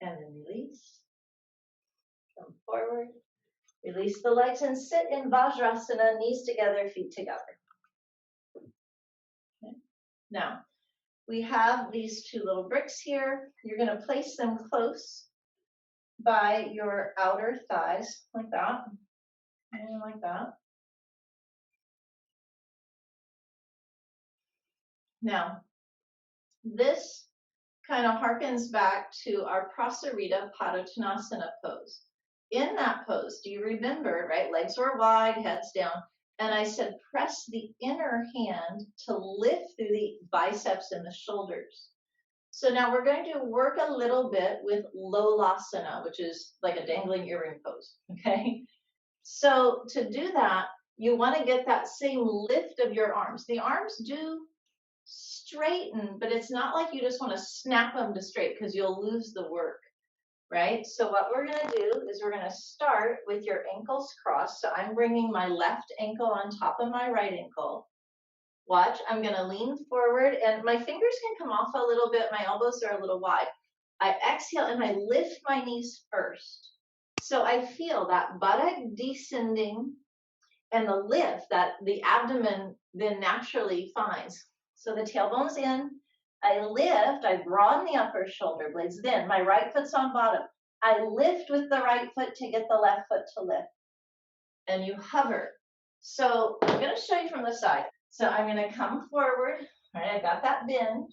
And then release. Come forward. Release the legs and sit in Vajrasana, knees together, feet together. Okay. Now, we have these two little bricks here. You're going to place them close by your outer thighs, like that, and like that. Now, this kind of harkens back to our Prasarita Padmasana pose. In that pose, do you remember, right? Legs were wide, heads down. And I said, press the inner hand to lift through the biceps and the shoulders. So now we're going to work a little bit with Lolasana, which is like a dangling earring pose, okay? So to do that, you want to get that same lift of your arms. The arms do straighten, but it's not like you just want to snap them to straight because you'll lose the work, right? So what we're going to do is we're going to start with your ankles crossed. So I'm bringing my left ankle on top of my right ankle. Watch, I'm going to lean forward, and my fingers can come off a little bit. My elbows are a little wide. I exhale, and I lift my knees first. So I feel that buttock descending and the lift that the abdomen then naturally finds. So the tailbone's in, I lift, I broaden the upper shoulder blades, then my right foot's on bottom. I lift with the right foot to get the left foot to lift. And you hover. So I'm going to show you from the side. So I'm going to come forward, All right, I got that bend.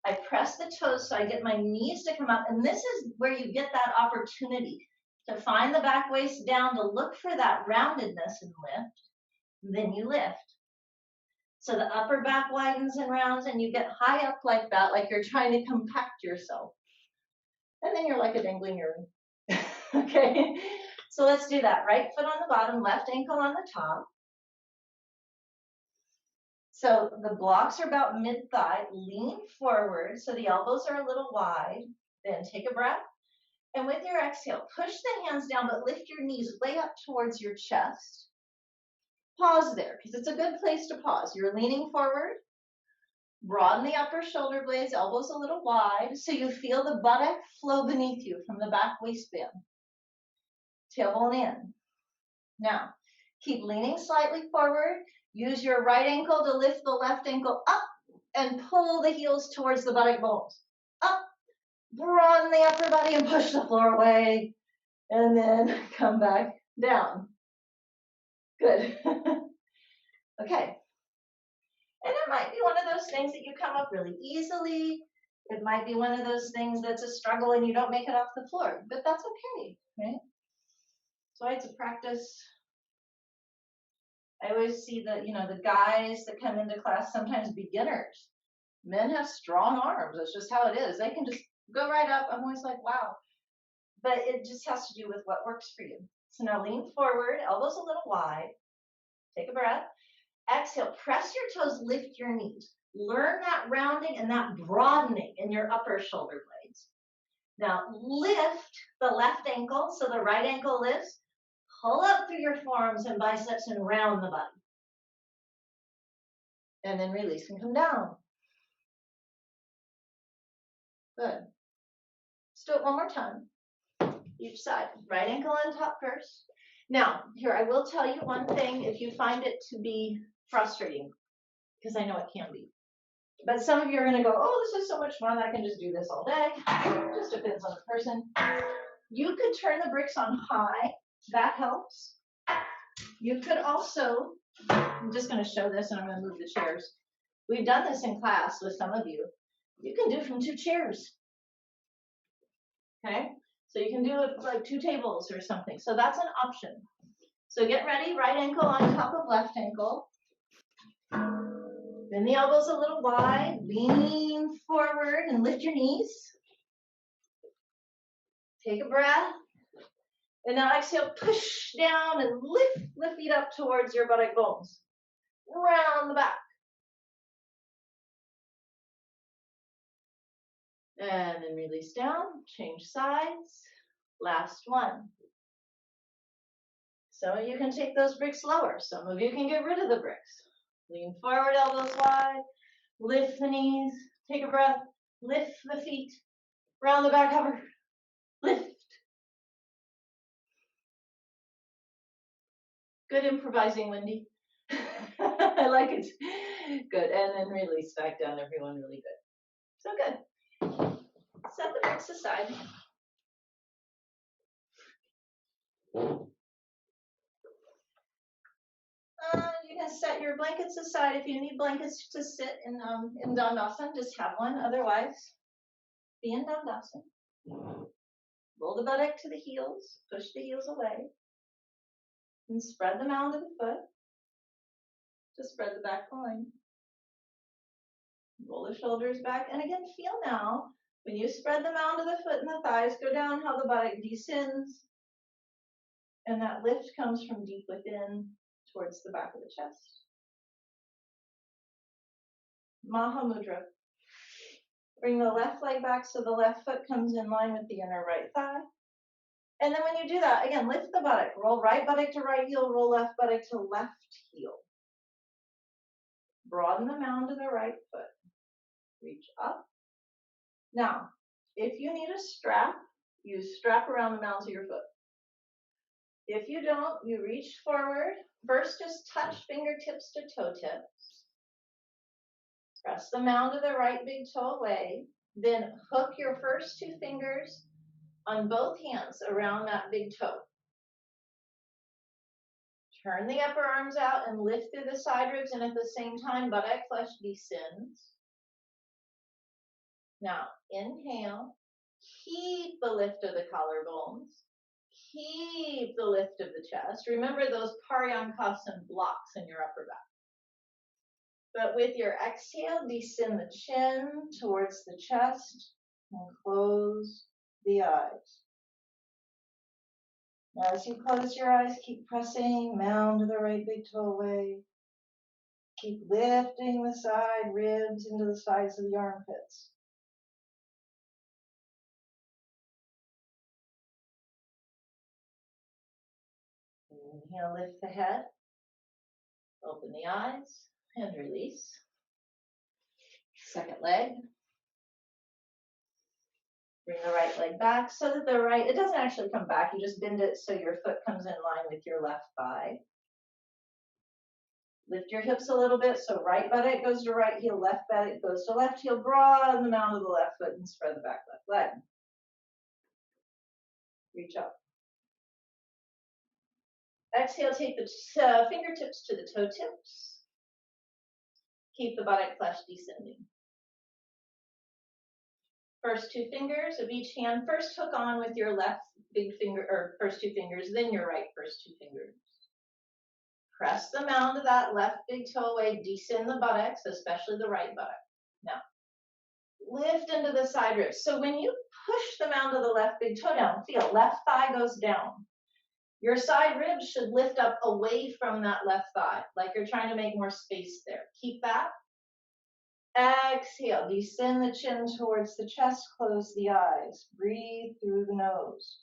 I press the toes so I get my knees to come up. And this is where you get that opportunity to find the back waist down, to look for that roundedness and lift. Then you lift. So the upper back widens and rounds, and you get high up like that, like you're trying to compact yourself. And then you're like a dangling earring. Okay, so let's do that. Right foot on the bottom, left ankle on the top. So the blocks are about mid-thigh. Lean forward so the elbows are a little wide. Then take a breath. And with your exhale, push the hands down, but lift your knees way up towards your chest. Pause there, because it's a good place to pause. You're leaning forward. Broaden the upper shoulder blades, elbows a little wide, so you feel the buttock flow beneath you from the back waistband. Tailbone in. Now, keep leaning slightly forward. Use your right ankle to lift the left ankle up and pull the heels towards the buttock bones. Up, broaden the upper body and push the floor away. And then come back down. Good. Okay. And it might be one of those things that you come up really easily. It might be one of those things that's a struggle and you don't make it off the floor, but that's okay, right? So I had to practice. I always see the, the guys that come into class, sometimes beginners. Men have strong arms. That's just how it is. They can just go right up. I'm always like, wow. But it just has to do with what works for you. So now lean forward, elbows a little wide. Take a breath. Exhale, press your toes, lift your knees. Learn that rounding and that broadening in your upper shoulder blades. Now lift the left ankle so the right ankle lifts. Pull up through your forearms and biceps and round the body. And then release and come down. Good. Let's do it one more time. Each side. Right ankle on top first. Now, here, I will tell you one thing if you find it to be frustrating, because I know it can be. But some of you are going to go, oh, this is so much fun. I can just do this all day. It just depends on the person. You could turn the bricks on high. That helps. You could also, I'm just going to show this and I'm going to move the chairs. We've done this in class with some of you. You can do from 2 chairs. Okay? So you can do it like 2 tables or something. So that's an option. So get ready, right ankle on top of left ankle. Then the elbows a little wide. Lean forward and lift your knees. Take a breath. And now exhale, push down and lift the feet up towards your buttock bones. Round the back. And then release down, change sides. Last one. Some of you can take those bricks lower. Some of you can get rid of the bricks. Lean forward, elbows wide. Lift the knees. Take a breath. Lift the feet. Round the back, hover. Lift. Good improvising, Wendy. I like it. Good. And then release back down, everyone. Really good. So good. Set the bricks aside. You can set your blankets aside. If you need blankets to sit in Dandasana, just have one. Otherwise, be in Dandasana. Roll the buttock to the heels. Push the heels away. And spread them out of the foot. Just spread the back line. Roll the shoulders back. And again, feel now, when you spread them out of the foot and the thighs, go down how the buttock descends. And that lift comes from deep within towards the back of the chest. Maha Mudra. Bring the left leg back so the left foot comes in line with the inner right thigh. And then when you do that, again, lift the buttock. Roll right buttock to right heel, roll left buttock to left heel. Broaden the mound to the right foot. Reach up. Now, if you need a strap, you strap around the mounds of your foot. If you don't, you reach forward. First, just touch fingertips to toe tips. Press the mound of the right big toe away. Then hook your first 2 fingers on both hands around that big toe. Turn the upper arms out and lift through the side ribs, and at the same time, buttock flesh descends. Now, inhale. Keep the lift of the collarbones. Keep the lift of the chest. Remember those Paryankasan blocks in your upper back. But with your exhale, descend the chin towards the chest and close the eyes. Now, as you close your eyes, keep pressing, mound the right big toe away. Keep lifting the side ribs into the sides of the armpits. Inhale, lift the head. Open the eyes and release. Second leg. Bring the right leg back so that the right, it doesn't actually come back. You just bend it so your foot comes in line with your left thigh. Lift your hips a little bit so right buttock goes to right heel, left buttock goes to left heel. Broaden the mound of the left foot and spread the back left leg. Reach up. Exhale, take the fingertips to the toe tips. Keep the buttock flesh descending. First two fingers of each hand. First hook on with your left big finger, or first two fingers, then your right first two fingers. Press the mound of that left big toe away. Descend the buttocks, especially the right buttock. Now, lift into the side ribs. So when you push the mound of the left big toe down, feel left thigh goes down. Your side ribs should lift up away from that left thigh, like you're trying to make more space there. Keep that. Exhale, descend the chin towards the chest, close the eyes. Breathe through the nose.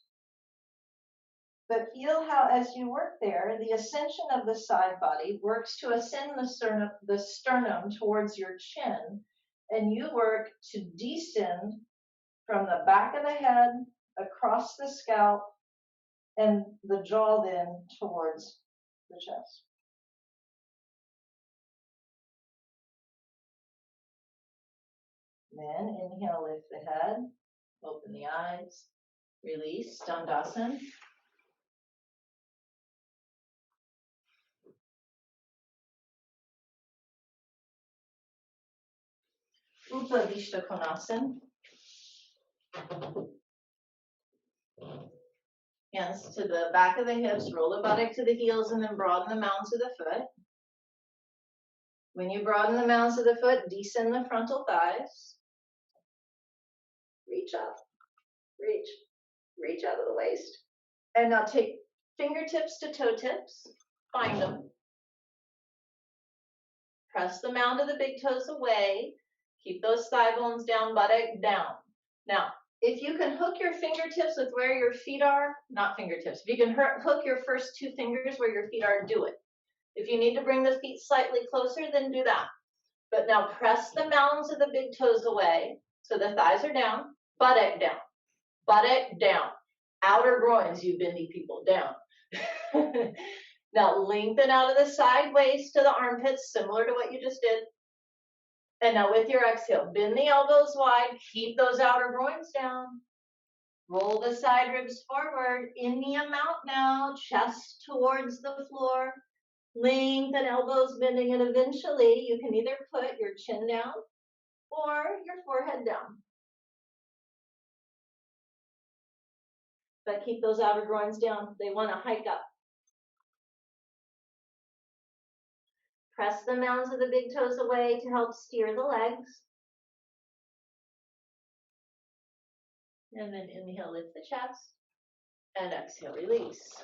But feel how, as you work there, the ascension of the side body works to ascend the sternum towards your chin, and you work to descend from the back of the head, across the scalp, and the jaw then towards the chest. Then inhale, lift the head, open the eyes, release, Dandasana. Upavishta Konasana. Hands to the back of the hips, roll the buttock to the heels, and then broaden the mounds of the foot. When you broaden the mounds of the foot, descend the frontal thighs. Reach up, reach out of the waist. And now take fingertips to toe tips, find them. Press the mound of the big toes away. Keep those thigh bones down, buttock down. Now, if you can hook your fingertips with where your feet are, not fingertips, if you can hook your first two fingers where your feet are, do it. If you need to bring the feet slightly closer, then do that. But now press the mounds of the big toes away so the thighs are down, buttock down, buttock down. Outer groins, you bendy people, down. Now lengthen out of the side waist to the armpits, similar to what you just did. And now with your exhale, bend the elbows wide, keep those outer groins down. Roll the side ribs forward, Indian mount now, chest towards the floor. Lengthen elbows bending, and eventually you can either put your chin down or your forehead down. But keep those outer groins down. They want to hike up. Press the mounds of the big toes away to help steer the legs. And then inhale, lift the chest. And exhale, release.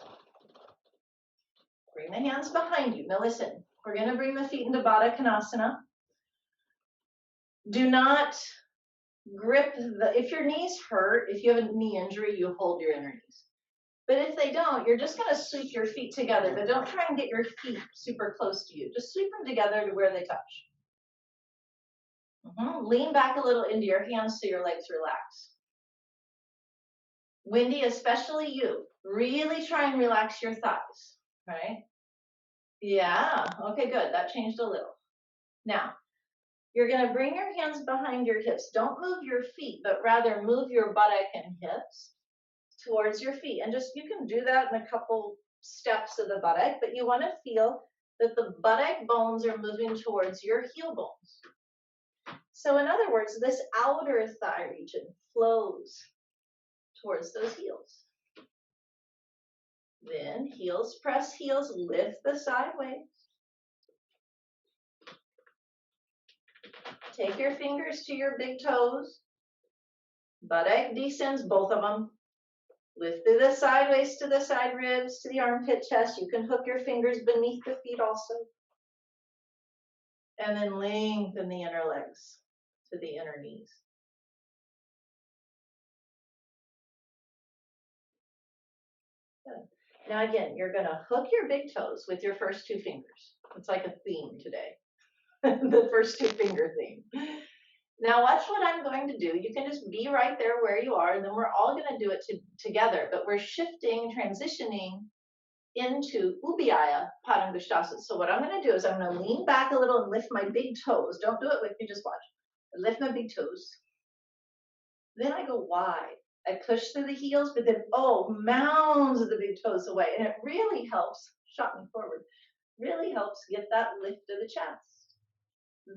Bring the hands behind you. Now listen, we're going to bring the feet into Baddha Konasana. Do not grip if your knees hurt, if you have a knee injury, you hold your inner knees. But if they don't, you're just going to sweep your feet together, but don't try and get your feet super close to you. Just sweep them together to where they touch. Lean back a little into your hands so your legs relax. Wendy, especially you, really try and relax your thighs, right? Yeah, okay, good. That changed a little. Now, you're going to bring your hands behind your hips. Don't move your feet, but rather move your buttock and hips towards your feet. And just, you can do that in a couple steps of the buttock, but you want to feel that the buttock bones are moving towards your heel bones. So in other words, this outer thigh region flows towards those heels. Then heels press heels, lift the sideways. Take your fingers to your big toes. Buttock descends, both of them. Lift through the sideways to the side ribs, to the armpit chest. You can hook your fingers beneath the feet also. And then lengthen the inner legs to the inner knees. Good. Now again, you're going to hook your big toes with your first two fingers. It's like a theme today. The first two finger theme. Now watch what I'm going to do. You can just be right there where you are, and then we're all going to do it together, but we're shifting, transitioning into Ubiyaya Padmasana. So what I'm going to do is I'm going to lean back a little and lift my big toes. Don't do it with me, just watch. I lift my big toes. Then I go wide. I push through the heels, but then, mounds of the big toes away. And it really helps, shot me forward, really helps get that lift of the chest.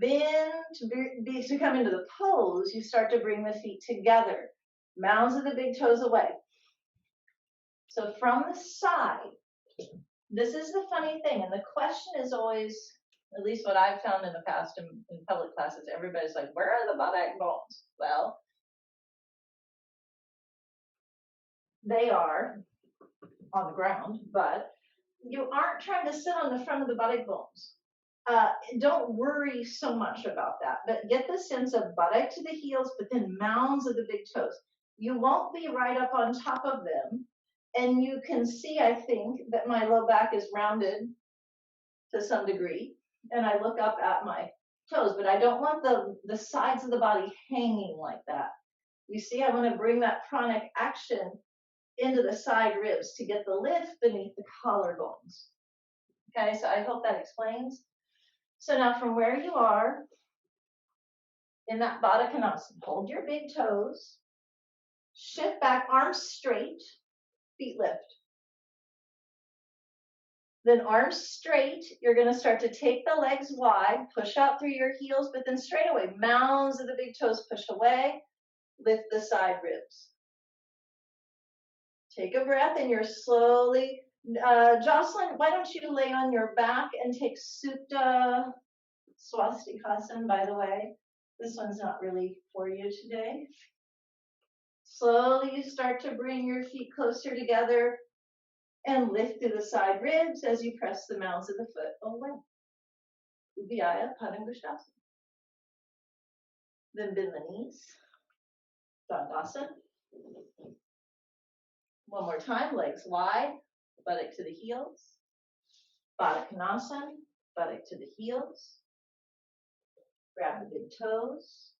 Then to come into the pose, you start to bring the feet together. Mounds of the big toes away. So from the side, this is the funny thing, and the question is always, at least what I've found in the past in public classes, everybody's like, where are the buttock bones? Well, they are on the ground, but you aren't trying to sit on the front of the buttock bones. Don't worry so much about that, but get the sense of buttock to the heels, but then mounds of the big toes. You won't be right up on top of them, and you can see, I think, that my low back is rounded to some degree, and I look up at my toes, but I don't want the sides of the body hanging like that. You see, I want to bring that pranic action into the side ribs to get the lift beneath the collarbones. Okay, so I hope that explains. So now from where you are in that Baddha Konasana, hold your big toes, shift back, arms straight, feet lift. Then arms straight, you're going to start to take the legs wide, push out through your heels, but then straight away, mounds of the big toes push away, lift the side ribs. Take a breath and you're slowly, Jocelyn, why don't you lay on your back and take Supta Swastikasana, by the way. This one's not really for you today. Slowly you start to bring your feet closer together and lift through the side ribs as you press the mounds of the foot away. Ubiyaya Padmasana. Then bend the knees. Dandasana. One more time, legs wide, buttock to the heels. Baddha Konasana, buttock to the heels. Grab the big toes.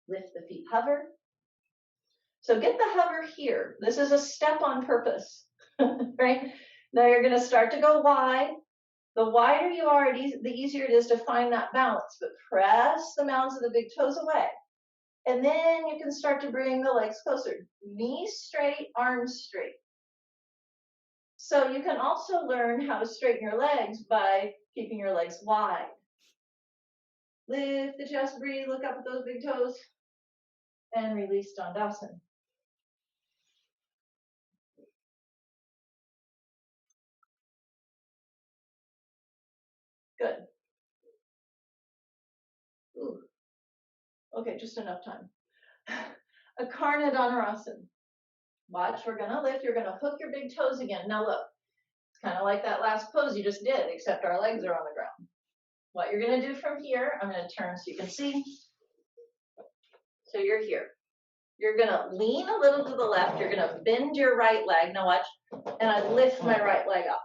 Lift the feet, hover. So get the hover here. This is a step on purpose, right? Now you're going to start to go wide. The wider you are, the easier it is to find that balance, but press the mounds of the big toes away. And then you can start to bring the legs closer. Knees straight, arms straight. So you can also learn how to straighten your legs by keeping your legs wide. Lift the chest, breathe, look up at those big toes, and release Dandasana. Good. Ooh. Okay, just enough time. Akarna Dhanurasana. Watch, we're going to lift. You're going to hook your big toes again. Now look, it's kind of like that last pose you just did, except our legs are on the ground. What you're going to do from here, I'm going to turn so you can see. So you're here. You're going to lean a little to the left. You're going to bend your right leg. Now watch, and I lift my right leg up.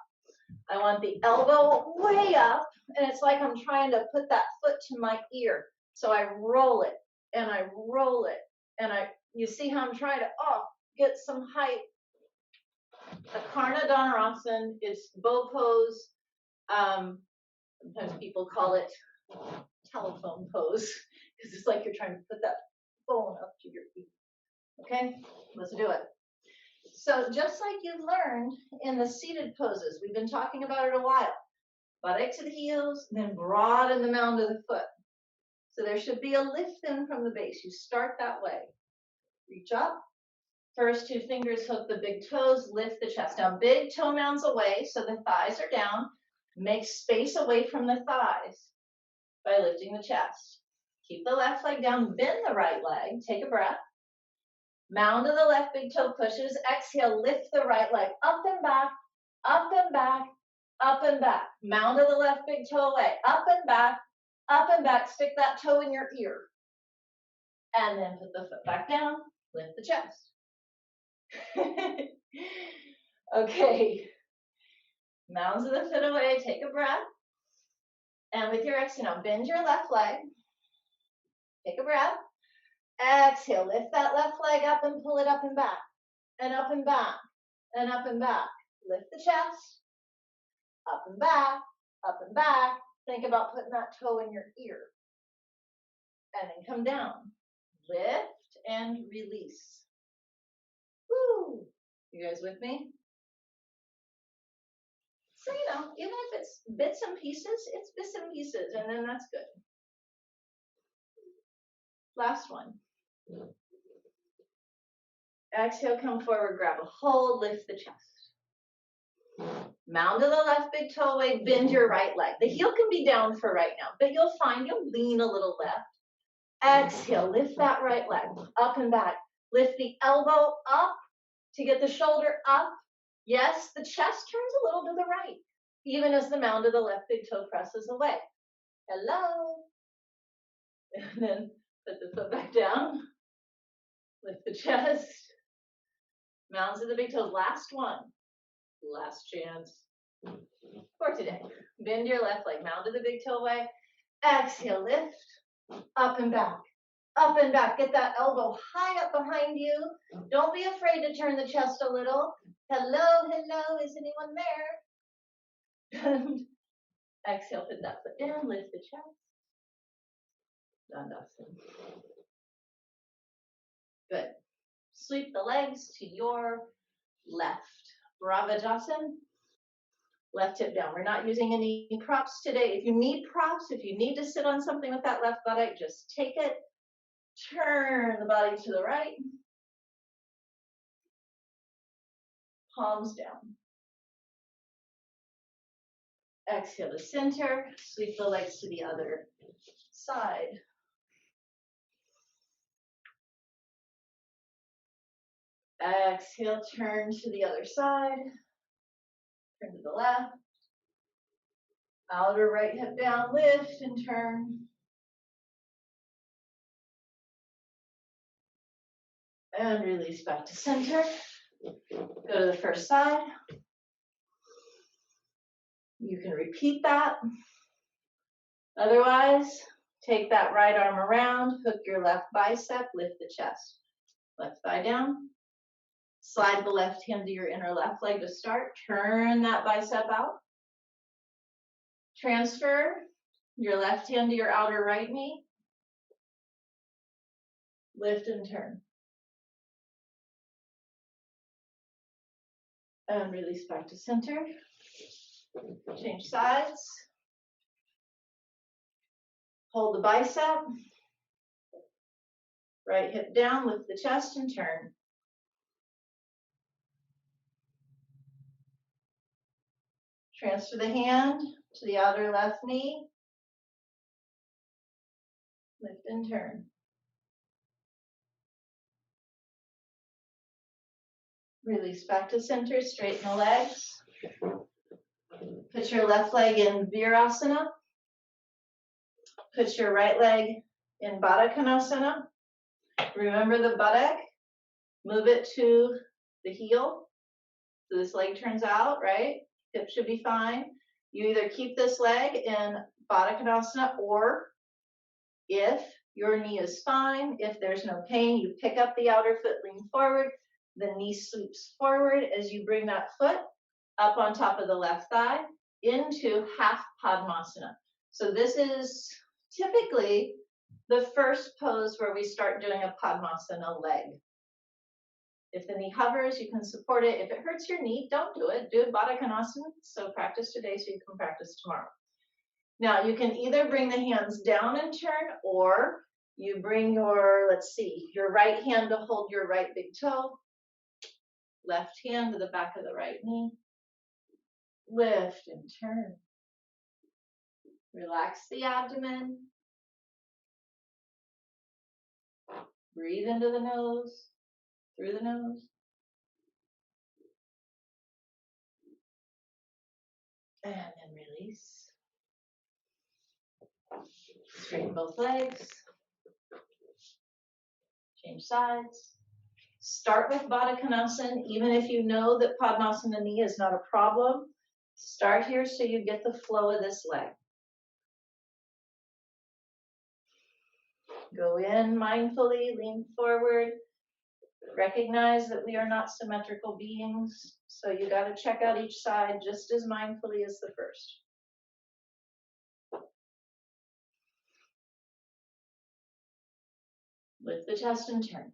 I want the elbow way up, and it's like I'm trying to put that foot to my ear. So I roll it, and I roll it, and you see how I'm trying to, get some height. Akarna Dhanurasana is bow pose. Sometimes people call it telephone pose, because it's like you're trying to put that phone up to your feet. Okay, let's do it. So just like you've learned in the seated poses, we've been talking about it a while. Buttock to the heels, and then broaden the mound of the foot. So there should be a lift in from the base. You start that way. Reach up. First two fingers hook the big toes, lift the chest. Now big toe mounds away so the thighs are down. Make space away from the thighs by lifting the chest. Keep the left leg down, bend the right leg, take a breath. Mound of the left big toe pushes. Exhale, lift the right leg up and back, up and back, up and back. Mound of the left big toe away, up and back, up and back. Stick that toe in your ear. And then put the foot back down, lift the chest. Okay. Mounds of the foot away, take a breath. And with your exhale, bend your left leg. Take a breath. Exhale, lift that left leg up and pull it up and back, and up and back, and up and back. Lift the chest, up and back, up and back. Think about putting that toe in your ear. And then come down. Lift and release. Woo! You guys with me? So, even if it's bits and pieces, it's bits and pieces, and then that's good. Last one. Exhale, come forward, grab a hold, lift the chest. Mound to the left big toe away, bend your right leg. The heel can be down for right now, but you'll find you'll lean a little left. Exhale, lift that right leg, up and back. Lift the elbow up to get the shoulder up. Yes, the chest turns a little to the right, even as the mound of the left big toe presses away. Hello. And then put the foot back down. Lift the chest. Mounds of the big toes. Last one. Last chance for today. Bend your left leg. Mound of the big toe away. Exhale, lift. Up and back. Up and back. Get that elbow high up behind you. Don't be afraid to turn the chest a little. Hello, hello. Is anyone there? And exhale, put that foot down. Lift the chest. Dandasana. Good. Sweep the legs to your left. Bravajasana. Left hip down. We're not using any props today. If you need props, if you need to sit on something with that left buttock, just take it. Turn the body to the right. Palms down. Exhale to center. Sweep the legs to the other side. Exhale, turn to the other side. Turn to the left. Outer right hip down, lift and turn. And release back to center. Go to the first side. You can repeat that. Otherwise, take that right arm around, hook your left bicep, lift the chest. Left thigh down. Slide the left hand to your inner left leg to start. Turn that bicep out. Transfer your left hand to your outer right knee. Lift and turn. And release back to center. Change sides. Hold the bicep. Right hip down, lift the chest and turn. Transfer the hand to the outer left knee. Lift and turn. Release back to center, straighten the legs. Put your left leg in Virasana. Put your right leg in Baddha Konasana. Remember the buttock. Move it to the heel. So this leg turns out, right? Hip should be fine. You either keep this leg in Baddha Konasana, or if your knee is fine, if there's no pain, you pick up the outer foot, lean forward. The knee sweeps forward as you bring that foot up on top of the left thigh into half Padmasana. So this is typically the first pose where we start doing a Padmasana leg. If the knee hovers, you can support it. If it hurts your knee, don't do it. Do Padmasana. So practice today so you can practice tomorrow. Now you can either bring the hands down and turn, or you bring your, let's see, your right hand to hold your right big toe, left hand to the back of the right knee, lift and turn. Relax the abdomen. Breathe into the nose, through the nose. And then release. Straighten both legs. Change sides. Start with Padmasana, even if you know that Padmasana knee is not a problem. Start here so you get the flow of this leg. Go in mindfully, lean forward. Recognize that we are not symmetrical beings, so you got to check out each side just as mindfully as the first. Lift the chest and turn.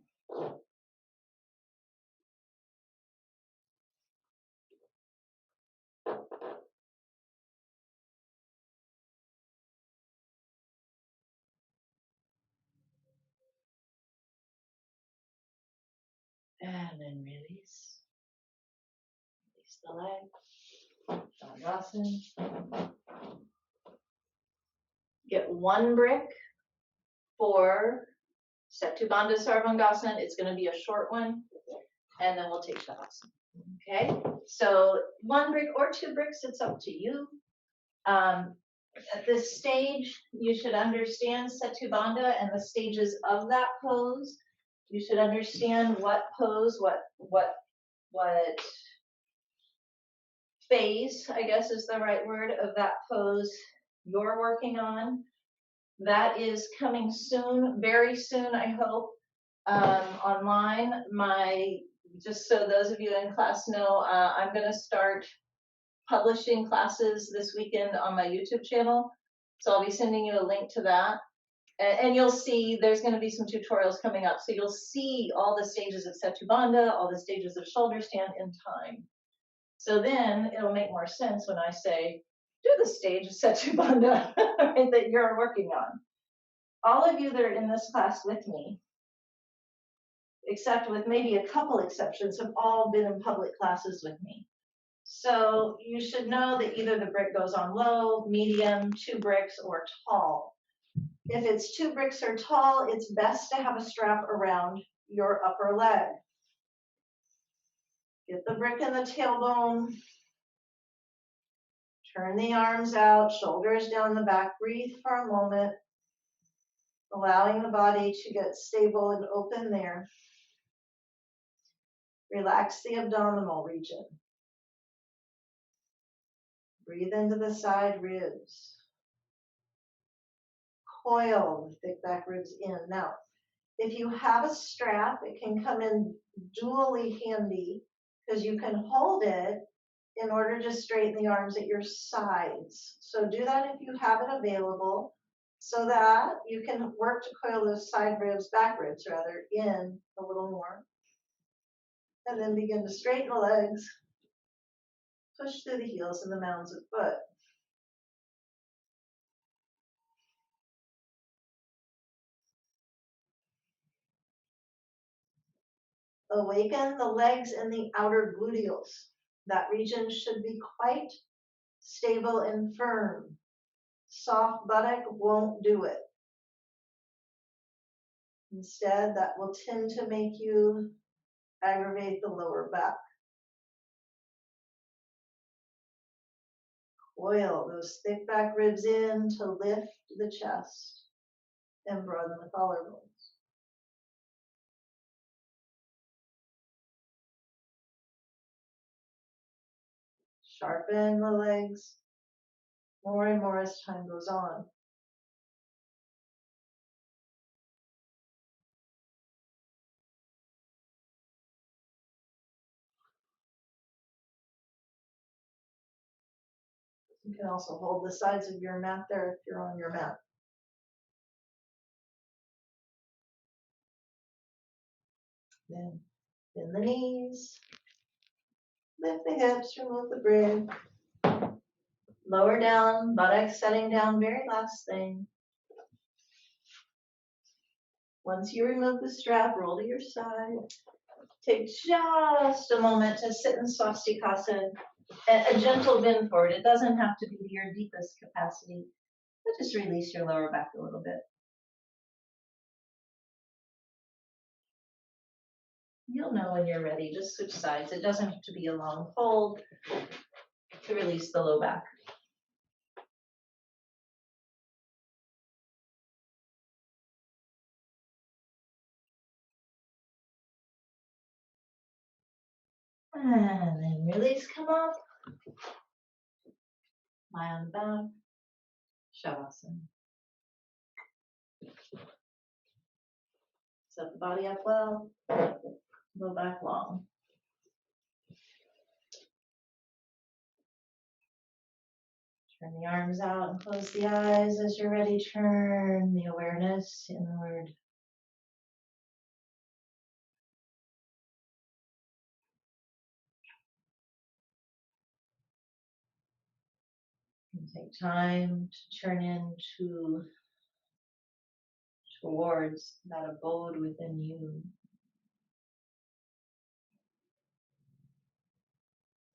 And then release. Release the leg. Padmasana. Get one brick for Setu-Bandha Sarvangasana. It's going to be a short one, and then we'll take Shavasana. Okay, so one brick or two bricks, it's up to you. At this stage, you should understand Setu-Bandha and the stages of that pose. You should understand what pose, what phase, I guess is the right word, of that pose you're working on. That is coming soon, very soon, I hope, online. Just so those of you in class know, I'm going to start publishing classes this weekend on my YouTube channel. So I'll be sending you a link to that. And you'll see there's going to be some tutorials coming up. So you'll see all the stages of Setu-Bandha, all the stages of shoulder stand in time. So then it'll make more sense when I say, do the stage of Setu-Bandha right, that you're working on. All of you that are in this class with me, except with maybe a couple exceptions, have all been in public classes with me. So you should know that either the brick goes on low, medium, 2 bricks, or tall. If it's 2 bricks or tall, it's best to have a strap around your upper leg. Get the brick in the tailbone. Turn the arms out, shoulders down the back. Breathe for a moment, allowing the body to get stable and open there. Relax the abdominal region. Breathe into the side ribs. Coil the thick back ribs in. Now, if you have a strap, it can come in dually handy because you can hold it in order to straighten the arms at your sides. So do that if you have it available so that you can work to coil those side ribs, back ribs rather, in a little more. And then begin to straighten the legs. Push through the heels and the mounds of foot. Awaken the legs and the outer gluteals. That region should be quite stable and firm. Soft buttock won't do it. Instead, that will tend to make you aggravate the lower back. Coil those thick back ribs in to lift the chest and broaden the collarbones. Sharpen the legs more and more as time goes on. You can also hold the sides of your mat there if you're on your mat. Then Bend the knees. Lift the hips, remove the bridge. Lower down, buttocks setting down, very last thing. Once you remove the strap, roll to your side. Take just a moment to sit in swastikasana, a gentle bend forward. It doesn't have to be to your deepest capacity, but just release your lower back a little bit. You'll know when you're ready. Just switch sides. It doesn't have to be a long fold to release the low back. And then release, come up. Lie on the back. Shavasana. Set the body up well. Low back long. Turn the arms out and close the eyes as you're ready. Turn the awareness inward. And take time to turn into towards that abode within you.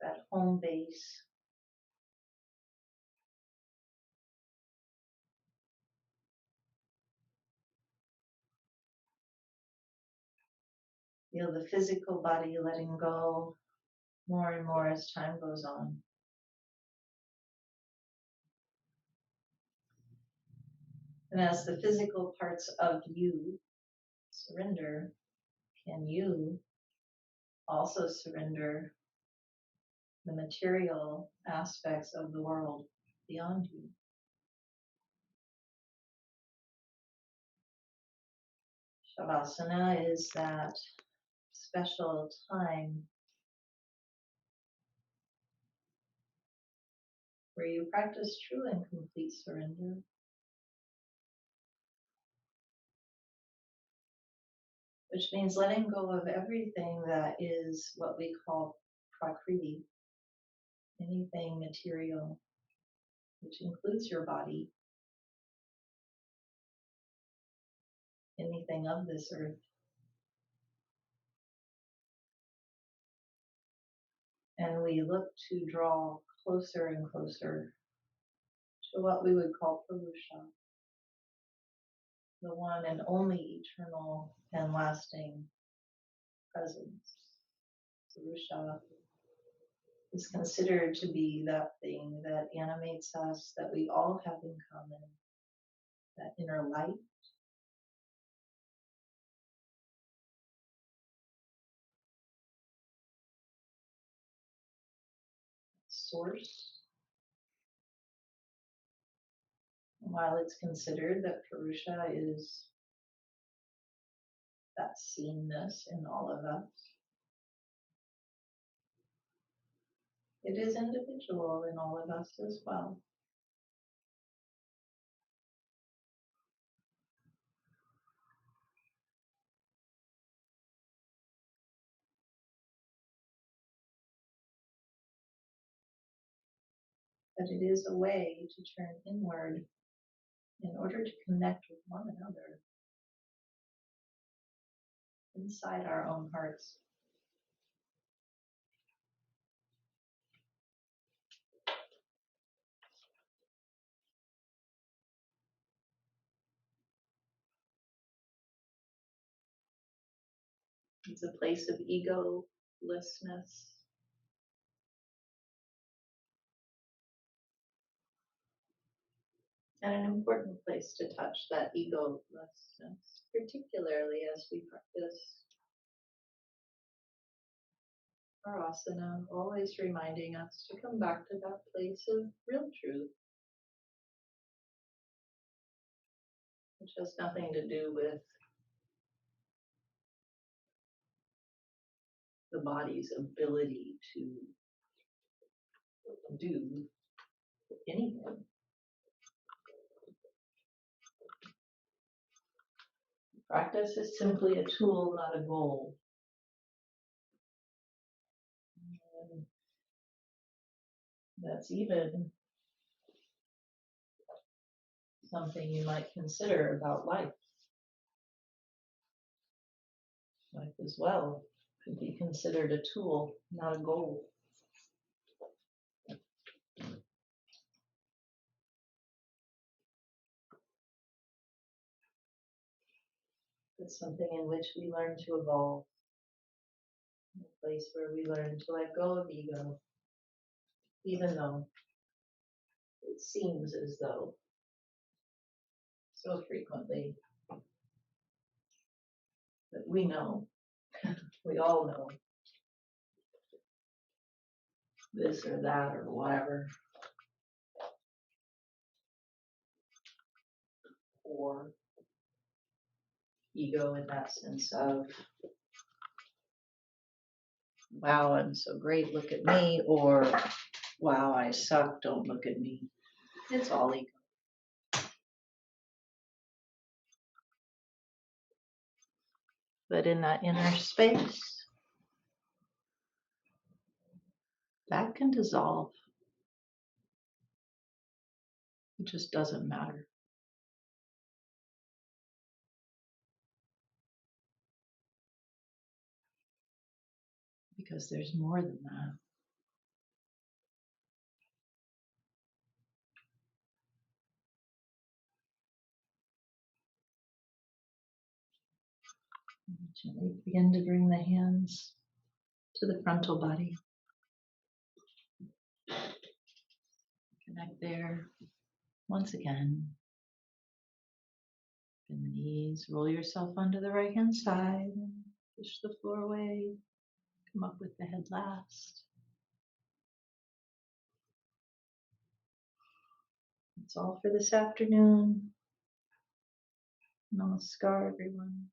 That home base. Feel the physical body letting go more and more as time goes on. And as the physical parts of you surrender, can you also surrender the material aspects of the world beyond you? Shavasana is that special time where you practice true and complete surrender. Which means letting go of everything that is what we call prakriti, anything material, which includes your body, anything of this earth. And we look to draw closer and closer to what we would call Purusha, the one and only eternal and lasting presence. Purusha is considered to be that thing that animates us, that we all have in common, that inner light, source. While it's considered that Purusha is that seenness in all of us, it is individual in all of us as well. But it is a way to turn inward in order to connect with one another inside our own hearts. It's a place of egolessness. And an important place to touch that egolessness, particularly as we practice our asana, always reminding us to come back to that place of real truth, which has nothing to do with the body's ability to do anything. Practice is simply a tool, not a goal. And that's even something you might consider about life. Life as well could be considered a tool, not a goal. It's something in which we learn to evolve, a place where we learn to let go of ego, even though it seems as though so frequently that we know, we all know this or that or whatever, or ego in that sense of, wow, I'm so great, look at me, or wow, I suck, don't look at me. It's all ego. But in that inner space, that can dissolve. It just doesn't matter. Because there's more than that. Gently begin to bring the hands to the frontal body. Connect there once again. Bend the knees, roll yourself onto the right hand side, and push the floor away. Come up with the head last. That's all for this afternoon. Namaskar, everyone.